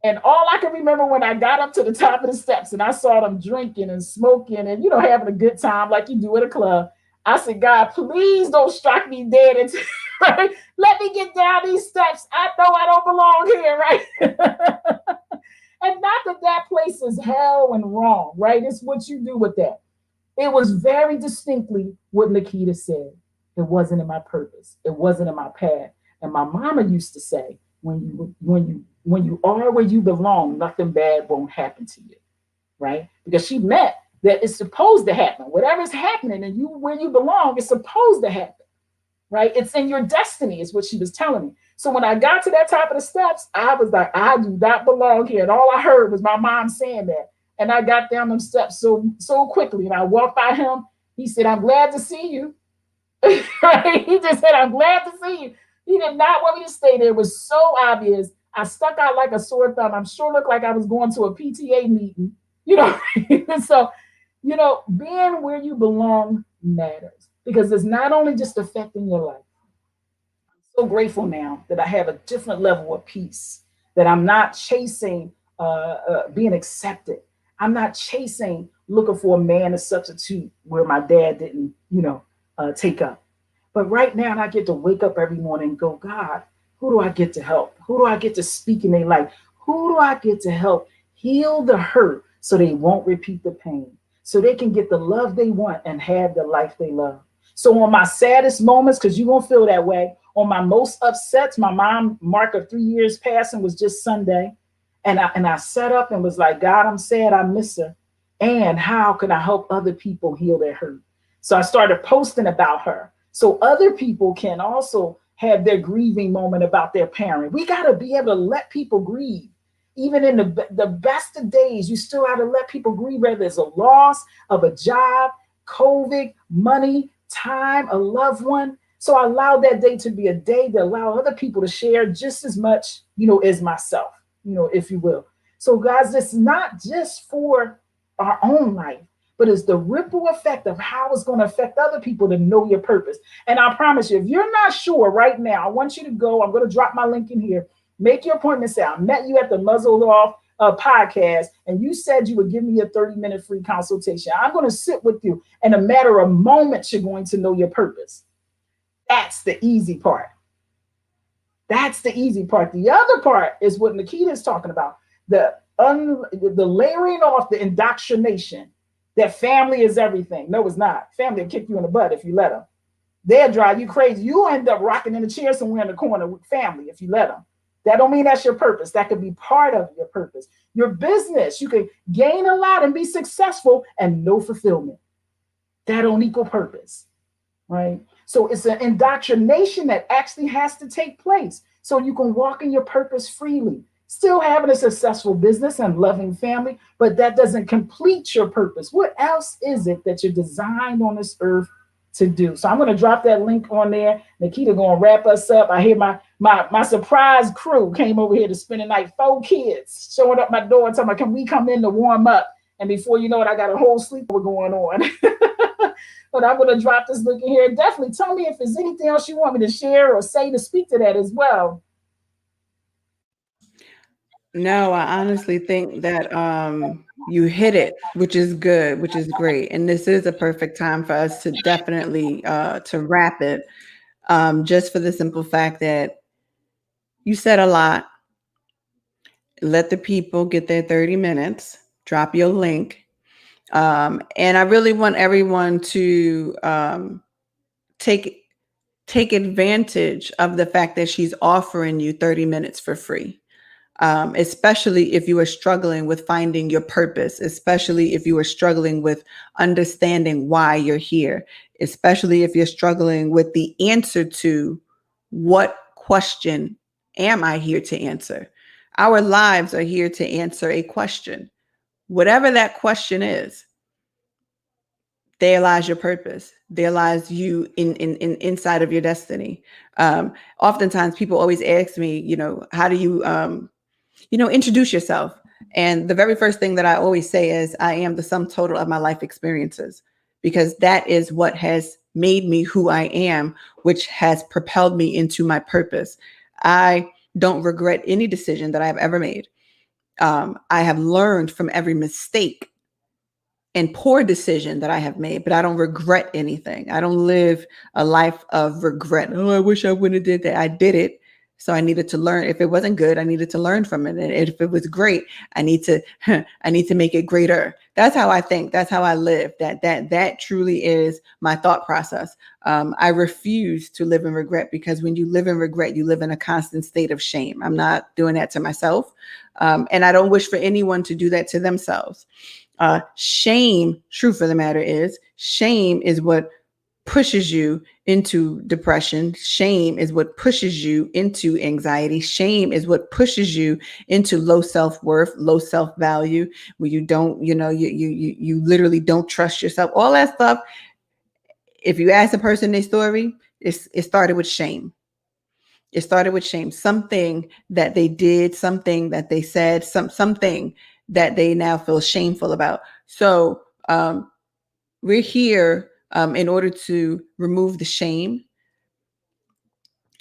And all I can remember when I got up to the top of the steps and I saw them drinking and smoking and having a good time like you do at a club. I said, "God, please don't strike me dead and right? Let me get down these steps. I know I don't belong here, right?" And not that that place is hell and wrong, right? It's what you do with that. It was very distinctly what Nikita said. It wasn't in my purpose. It wasn't in my path. And my mama used to say, when you are where you belong, nothing bad won't happen to you, right? Because she meant that it's supposed to happen. Whatever's happening and you where you belong, it's supposed to happen, right? It's in your destiny, is what she was telling me. So when I got to that top of the steps, I was like, "I do not belong here." And all I heard was my mom saying that. And I got down them steps so quickly. And I walked by him. He said, "I'm glad to see you." Right? He just said, "I'm glad to see you." He did not want me to stay there. It was so obvious. I stuck out like a sore thumb. I'm sure looked like I was going to a PTA meeting. So, being where you belong matters because it's not only just affecting your life. I'm so grateful now that I have a different level of peace, that I'm not chasing being accepted. I'm not chasing looking for a man to substitute where my dad didn't, take up. But right now, I get to wake up every morning and go, "God, who do I get to help? Who do I get to speak in their life? Who do I get to help heal the hurt so they won't repeat the pain, so they can get the love they want and have the life they love?" So on my saddest moments, because you're going to feel that way, on my most upsets, my mom mark of 3 years passing was just Sunday. And I sat up and was like, "God, I'm sad I miss her. And how can I help other people heal their hurt?" So I started posting about her so other people can also have their grieving moment about their parent. We got to be able to let people grieve. Even in the best of days, you still got to let people grieve, whether it's a loss of a job, COVID, money, time, a loved one. So I allowed that day to be a day that allowed other people to share just as much, as myself, if you will. So guys, it's not just for our own life, but it's the ripple effect of how it's going to affect other people to know your purpose. And I promise you, if you're not sure right now, I want you to go. I'm going to drop my link in here. Make your appointment. Say, "I met you at the Muzzle Off podcast, and you said you would give me a 30-minute free consultation. I'm going to sit with you. In a matter of moments, you're going to know your purpose." That's the easy part. That's the easy part. The other part is what Nikita is talking about. The layering off, the indoctrination that family is everything. No, it's not. Family will kick you in the butt if you let them. They'll drive you crazy. You end up rocking in a chair somewhere in the corner with family if you let them. That don't mean that's your purpose. That could be part of your purpose. Your business, you can gain a lot and be successful and no fulfillment. That don't equal purpose, right? So it's an indoctrination that actually has to take place so you can walk in your purpose freely. Still having a successful business and loving family, but that doesn't complete your purpose. What else is it that you're designed on this earth to do? So I'm going to drop that link on there. Nikita going to wrap us up. I hear my surprise crew came over here to spend the night. 4 kids showing up my door and telling me, "Can we come in to warm up?" And before you know it, I got a whole sleepover going on. But I'm going to drop this link in here. Definitely tell me if there's anything else you want me to share or say to speak to that as well. No, I honestly think that you hit it, which is good, which is great. And this is a perfect time for us to definitely to wrap it, just for the simple fact that you said a lot. Let the people get their 30 minutes, drop your link. And I really want everyone to take advantage of the fact that she's offering you 30 minutes for free. Especially if you are struggling with finding your purpose, especially if you are struggling with understanding why you're here, especially if you're struggling with the answer to what question am I here to answer? Our lives are here to answer a question. Whatever that question is, there lies your purpose. There lies you in inside of your destiny. Oftentimes people always ask me, how do you, introduce yourself? And the very first thing that I always say is I am the sum total of my life experiences, because that is what has made me who I am, which has propelled me into my purpose. I don't regret any decision that I've ever made. I have learned from every mistake and poor decision that I have made, but I don't regret anything. I don't live a life of regret. Oh, I wish I wouldn't have did that. I did it. So I needed to learn. If it wasn't good, I needed to learn from it. And if it was great, I need to make it greater. That's how I think. That's how I live. That truly is my thought process. I refuse to live in regret, because when you live in regret, you live in a constant state of shame. I'm not doing that to myself. And I don't wish for anyone to do that to themselves. Shame, truth of the matter is, shame is what pushes you into depression. Shame is what pushes you into anxiety. Shame is what pushes you into low self-worth, low self-value, where you don't, you literally don't trust yourself. All that stuff. If you ask a person their story, it started with shame. It started with shame. Something that they did, something that they said, something that they now feel shameful about. So we're here in order to remove the shame,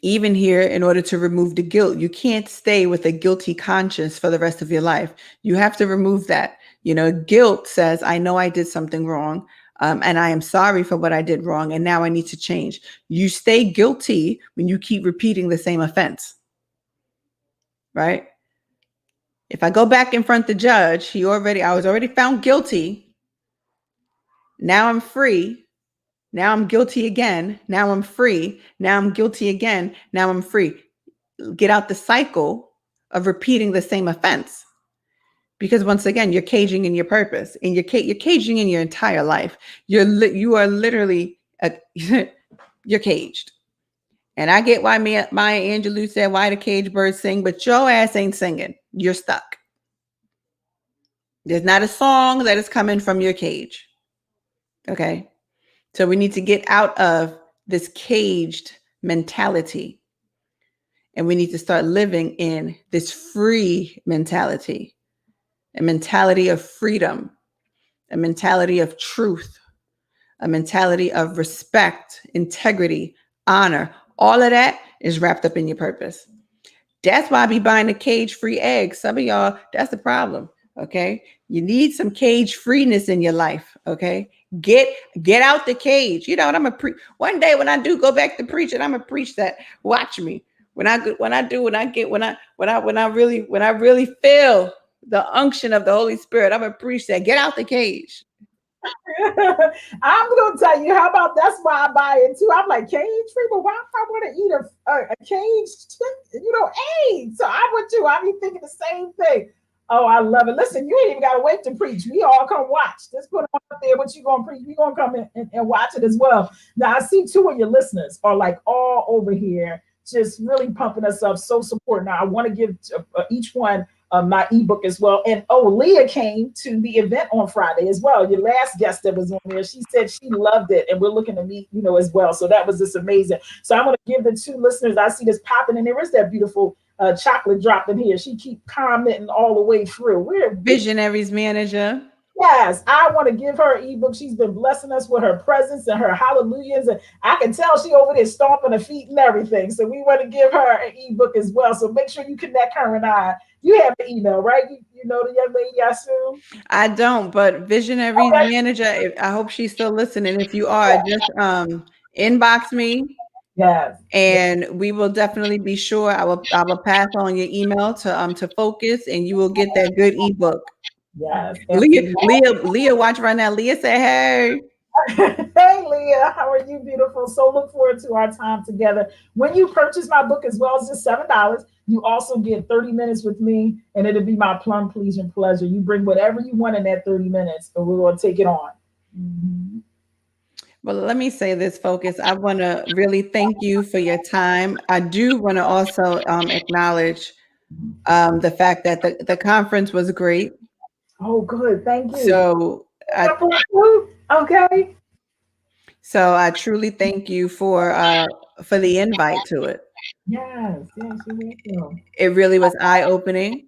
even here in order to remove the guilt. You can't stay with a guilty conscience for the rest of your life. You have to remove that. Guilt says, I know I did something wrong, and I am sorry for what I did wrong, and now I need to change. You stay guilty when you keep repeating the same offense, right? If I go back in front of the judge, I was already found guilty. Now I'm free. Now I'm guilty again. Now I'm free. Now I'm guilty again. Now I'm free. Get out the cycle of repeating the same offense. Because once again, you're caging in your purpose, and you're caging in your entire life. You are literally, you're caged. And I get why Maya Angelou said, why the caged birds sing, but your ass ain't singing. You're stuck. There's not a song that is coming from your cage. Okay. So we need to get out of this caged mentality, and we need to start living in this free mentality, a mentality of freedom, a mentality of truth, a mentality of respect, integrity, honor. All of that is wrapped up in your purpose. That's why I be buying the cage-free eggs. Some of y'all, that's the problem. Okay. You need some cage freeness in your life. Okay. Get out the cage. You know what? I'm gonna preach one day when I do go back to preaching. I'm gonna preach that. Watch me. When I really feel the unction of the Holy Spirit, I'm gonna preach that. Get out the cage. I'm gonna tell you, how about that's why I buy it too. I'm like, cage free, but why if I want to eat a caged chicken? Hey, so I would too. I be thinking the same thing. Oh, I love it. Listen, you ain't even gotta wait to preach. We all come watch. Just put it out there what you gonna preach. We gonna come in and watch it as well. Now I see two of your listeners are like all over here, just really pumping us up, so supporting. Now I want to give each one my ebook as well. And Leah came to the event on Friday as well. Your last guest that was on there, she said she loved it, and we're looking to meet, as well. So that was just amazing. So I'm going to give the two listeners, I see this popping, and there is that beautiful chocolate drop in here. She keep commenting all the way through. We're Visionaries manager. Yes, I want to give her ebook. She's been blessing us with her presence and her hallelujahs. And I can tell she over there stomping her feet and everything. So we want to give her an ebook as well. So make sure you connect her and I. You have an email, right? You know the young lady, I assume? I don't, but Visionaries manager, I hope she's still listening. If you are, just inbox me. Yes. And we will definitely be sure. I will pass on your email to Focus, and you will get that good ebook. Yes. Leah, watch right now. Leah say, hey. Hey, Leah, how are you, beautiful? So look forward to our time together. When you purchase my book as well, it's just $7. You also get 30 minutes with me, and it'll be my plum, pleasure, and pleasure. You bring whatever you want in that 30 minutes, and we're going to take it on. Mm-hmm. Well, let me say this, Focus. I want to really thank you for your time. I do want to also acknowledge the fact that the conference was great. Oh, good. Thank you. So I Okay. I truly thank you for the invite to it. Yes. Yes. You're welcome. It really was eye opening.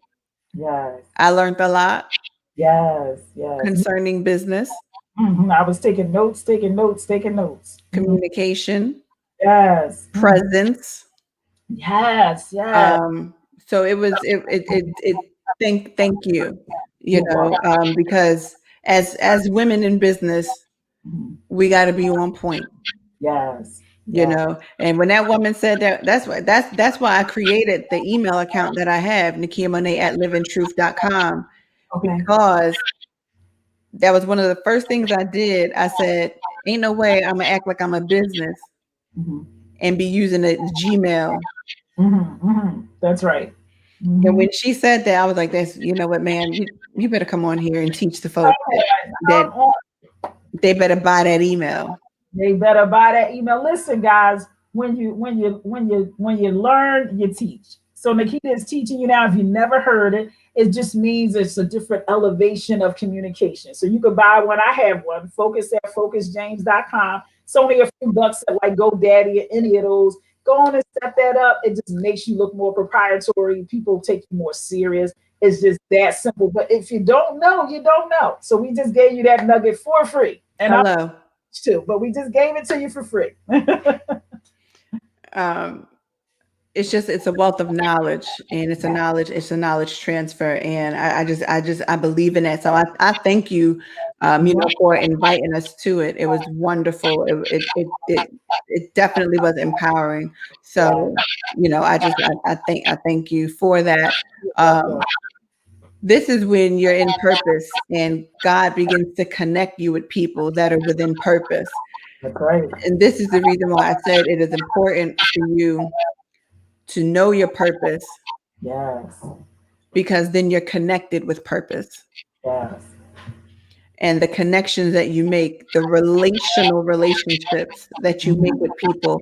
Yes. I learned a lot Yes. Yes. concerning business, I was taking notes, taking notes, taking notes. communication, Yes. presence. Yes. Yes. Um, so it thank you, You're welcome. because as women in business, Mhm. we got to be on point, Yes. Yeah. and when that woman said that, that's why I created the email account that I have, Nakia Monet at livingtruth.com, Okay. because that was one of the first things I did. I said, ain't no way I'm gonna act like I'm a business hmm and be using a Gmail. That's right. And hmm when she said that, I was like, "That's you know what, man, you better come on here and teach the folks that Come on. they better buy that email." They better buy that email. Listen, guys, when you learn, you teach. So Nikita is teaching you now. If you never heard it, it just means it's a different elevation of communication. So you could buy one. I have one. Focus at focusjames.com. It's only a few bucks at like GoDaddy or any of those. Go on and set that up. It just makes you look more proprietary. People take you more serious. It's just that simple. But if you don't know, you don't know. So we just gave you that nugget for free. And I Hello. too, but we just gave it to you for free. Um, it's a wealth of knowledge, and it's a knowledge transfer, and I believe in that. So I thank you, for inviting us to it. It was wonderful. It definitely was empowering. Yeah, So I thank you for that. you're Um, welcome. this is when you're in purpose, and God begins to connect you with people that are within purpose. That's right. And this is the reason why I said it is important for you to know your purpose, Yes, because then you're connected with purpose. yes. And the connections that you make, the relational relationships that you make Mhm. with people,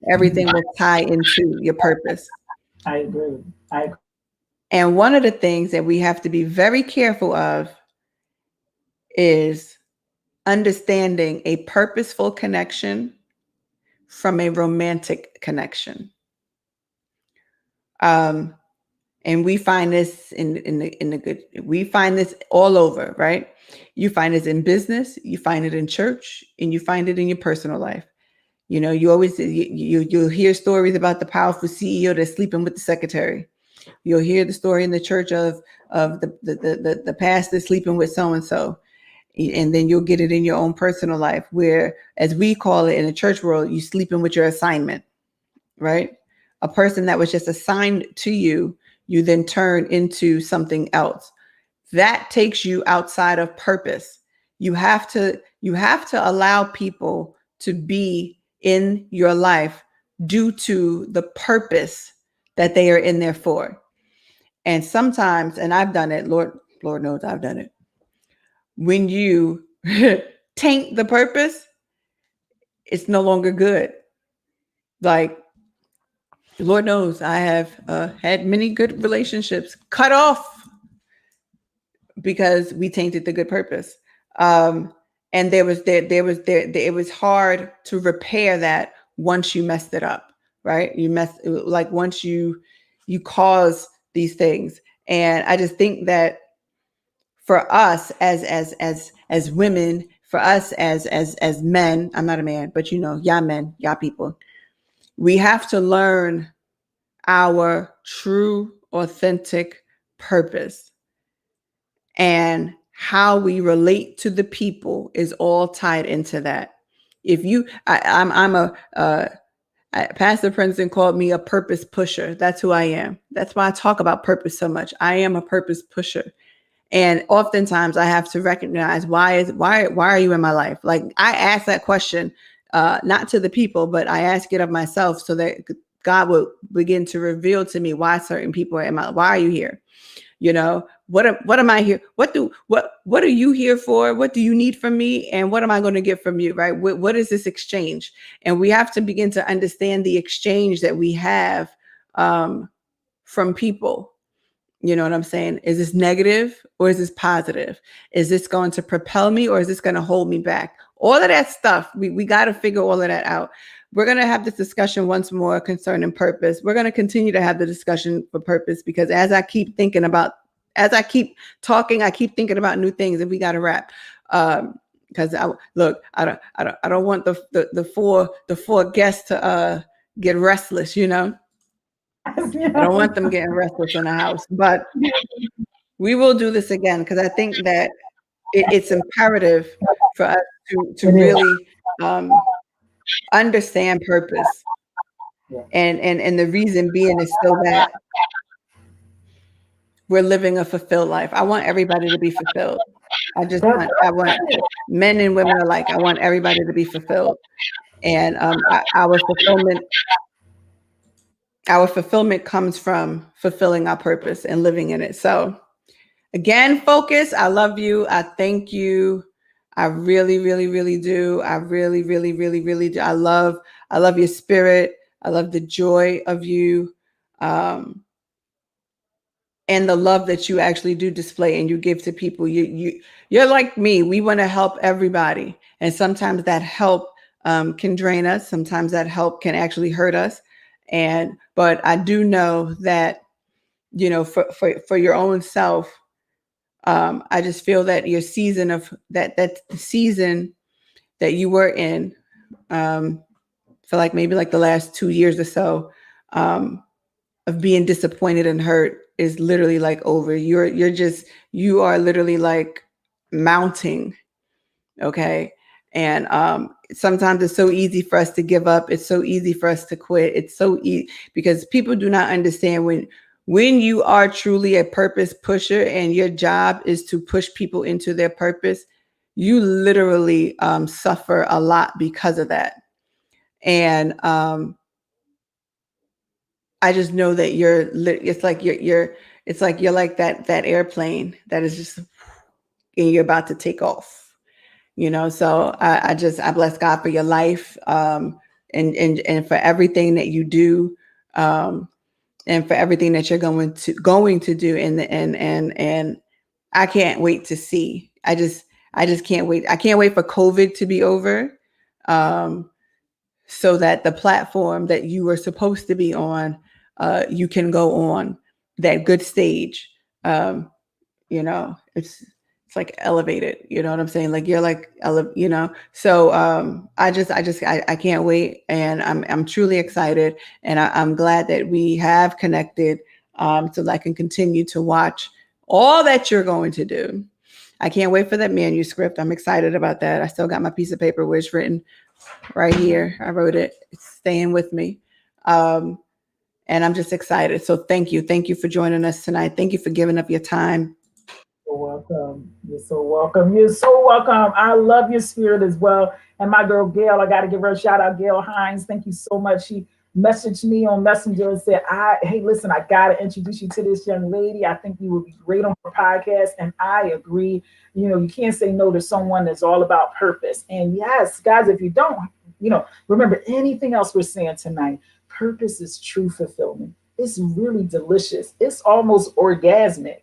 everything will tie into your purpose. I agree. I agree. And one of the things that we have to be very careful of is understanding a purposeful connection from a romantic connection. Um, and we find this in the good. We find this all over, right? You find this in business, you find it in church, and you find it in your personal life. You always you'll hear stories about the powerful CEO that's sleeping with the secretary. You'll hear the story in the church of the pastor sleeping with so and so, and then you'll get it in your own personal life, where, as we call it in the church world, you sleeping with your assignment, right? A person that was just assigned to you, you then turn into something else. That takes you outside of purpose. You have to allow people to be in your life due to the purpose that they are in there for. And sometimes, and I've done it, Lord knows I've done it. When you taint the purpose, it's no longer good. Like, Lord knows I have had many good relationships cut off because we tainted the good purpose. And it was hard to repair that once you messed it up, right? Like once you cause these things. And I just think that for us as women, for us as men, I'm not a man, but y'all men, y'all people, we have to learn our true, authentic purpose, and how we relate to the people is all tied into that. If you, I'm a, Pastor Princeton called me a purpose pusher. That's who I am. That's why I talk about purpose so much. I am a purpose pusher. And oftentimes I have to recognize why are you in my life? Like, I ask that question, not to the people, but I ask it of myself, so that God will begin to reveal to me why certain people are in my, why are you here? what am I here? What are you here for? What do you need from me? And what am I going to get from you? Right? What is this exchange? And we have to begin to understand the exchange that we have from people. You know what I'm saying? Is this negative or is this positive? Is this going to propel me or is this going to hold me back? All of that stuff, we got to figure all of that out. We're going to have this discussion once more concerning purpose. We're going to continue to have the discussion for purpose, because as I keep talking, I keep thinking about new things, and we got to wrap. Because I don't want the four guests to get restless, you know. I don't want them getting restless in the house, but we will do this again, because I think that it's imperative for us to really understand purpose. And the reason being is so that we're living a fulfilled life. I want everybody to be fulfilled. I want men and women alike. I want everybody to be fulfilled. And our fulfillment comes from fulfilling our purpose and living in it. So again, focus. I love you. I thank you. I really, really, really do. I really, really, really, really do. I love your spirit. I love the joy of you. And the love that you actually do display and you give to people. You're like me. We want to help everybody. And sometimes that help can drain us. Sometimes that help can actually hurt us. But I do know that, you know, for your own self, I just feel that your season of that the season that you were in, for like maybe like the last 2 years or so, of being disappointed and hurt is literally like over. You are literally like mounting. Okay. And sometimes it's so easy for us to give up. It's so easy for us to quit. It's so easy because people do not understand when you are truly a purpose pusher and your job is to push people into their purpose, you literally suffer a lot because of that. And I just know that it's like you're like that airplane that is just, and you're about to take off, you know? So I bless God for your life, and for everything that you do, and for everything that you're going to do and I can't wait to see. I just can't wait. I can't wait for COVID to be over, so that the platform that you were supposed to be on, you can go on that good stage. You know, it's like elevated, you know what I'm saying? Like you're like, you know, so I can't wait. And I'm truly excited. And I'm glad that we have connected, so that I can continue to watch all that you're going to do. I can't wait for that manuscript. I'm excited about that. I still got my piece of paper where it's written right here. I wrote it. It's staying with me. And I'm just excited. So thank you. Thank you for joining us tonight. Thank you for giving up your time. You're welcome. You're so welcome. You're so welcome. I love your spirit as well. And my girl Gail, I got to give her a shout out. Gail Hines, thank you so much. She messaged me on Messenger and said, hey, listen, I got to introduce you to this young lady. I think you would be great on her podcast. And I agree. You know, you can't say no to someone that's all about purpose. And yes, guys, if you don't, you know, remember anything else we're saying tonight, purpose is true fulfillment. It's really delicious. It's almost orgasmic.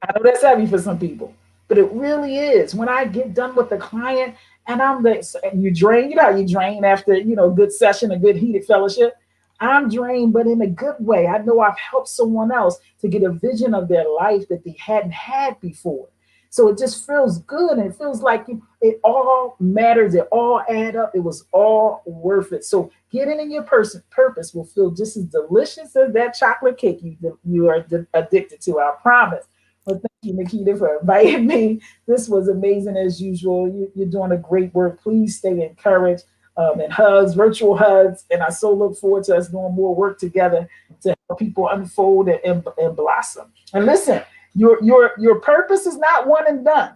I know that's heavy for some people, but it really is. When I get done with the client and I'm like, you drain, you know how you drain after, you know, a good session, a good heated fellowship. I'm drained, but in a good way. I know I've helped someone else to get a vision of their life that they hadn't had before. So it just feels good. And it feels like it all matters. It all add up. It was all worth it. So getting in your purpose will feel just as delicious as that chocolate cake you are addicted to. I promise. Well, thank you, Nikita, for inviting me. This was amazing as usual. You're doing a great work. Please stay encouraged, and hugs, virtual hugs. And I so look forward to us doing more work together to help people unfold and blossom. And listen, your purpose is not one and done.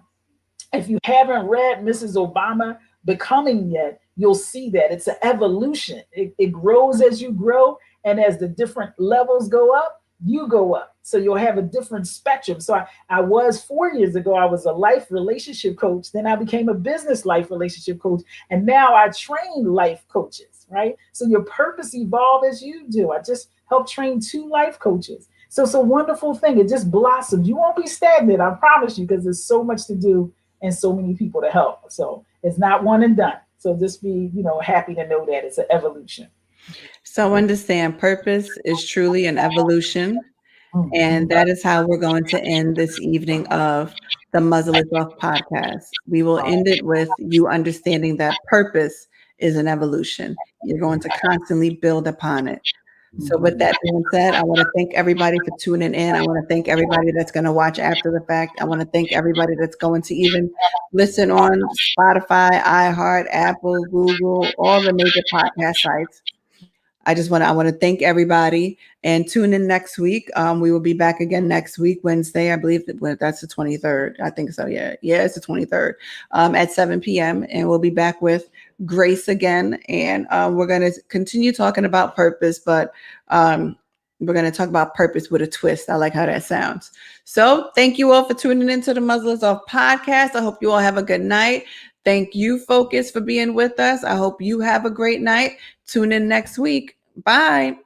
If you haven't read Mrs. Obama Becoming yet, you'll see that it's an evolution. It grows as you grow. And as the different levels go up, you go up. So you'll have a different spectrum. So I was 4 years ago, I was a life relationship coach. Then I became a business life relationship coach. And now I train life coaches, right? So your purpose evolve as you do. I just helped train 2 life coaches. So it's a wonderful thing. It just blossoms. You won't be stagnant, I promise you, because there's so much to do and so many people to help. So it's not one and done. So just be, happy to know that it's an evolution. So understand, purpose is truly an evolution. And that is how we're going to end this evening of the Muzzle Is Off podcast. We will end it with you understanding that purpose is an evolution. You're going to constantly build upon it. So with that being said, I want to thank everybody for tuning in. I want to thank everybody that's going to watch after the fact. I want to thank everybody that's going to even listen on Spotify, iHeart, Apple, Google, all the major podcast sites. I want to thank everybody and tune in next week. We will be back again next week, Wednesday. I believe that's the 23rd. I think so. Yeah, it's the 23rd at 7 p.m. And we'll be back with Grace again. And we're going to continue talking about purpose, but we're going to talk about purpose with a twist. I like how that sounds. So thank you all for tuning into the Muzzle Is Off podcast. I hope you all have a good night. Thank you, Focus, for being with us. I hope you have a great night. Tune in next week. Bye.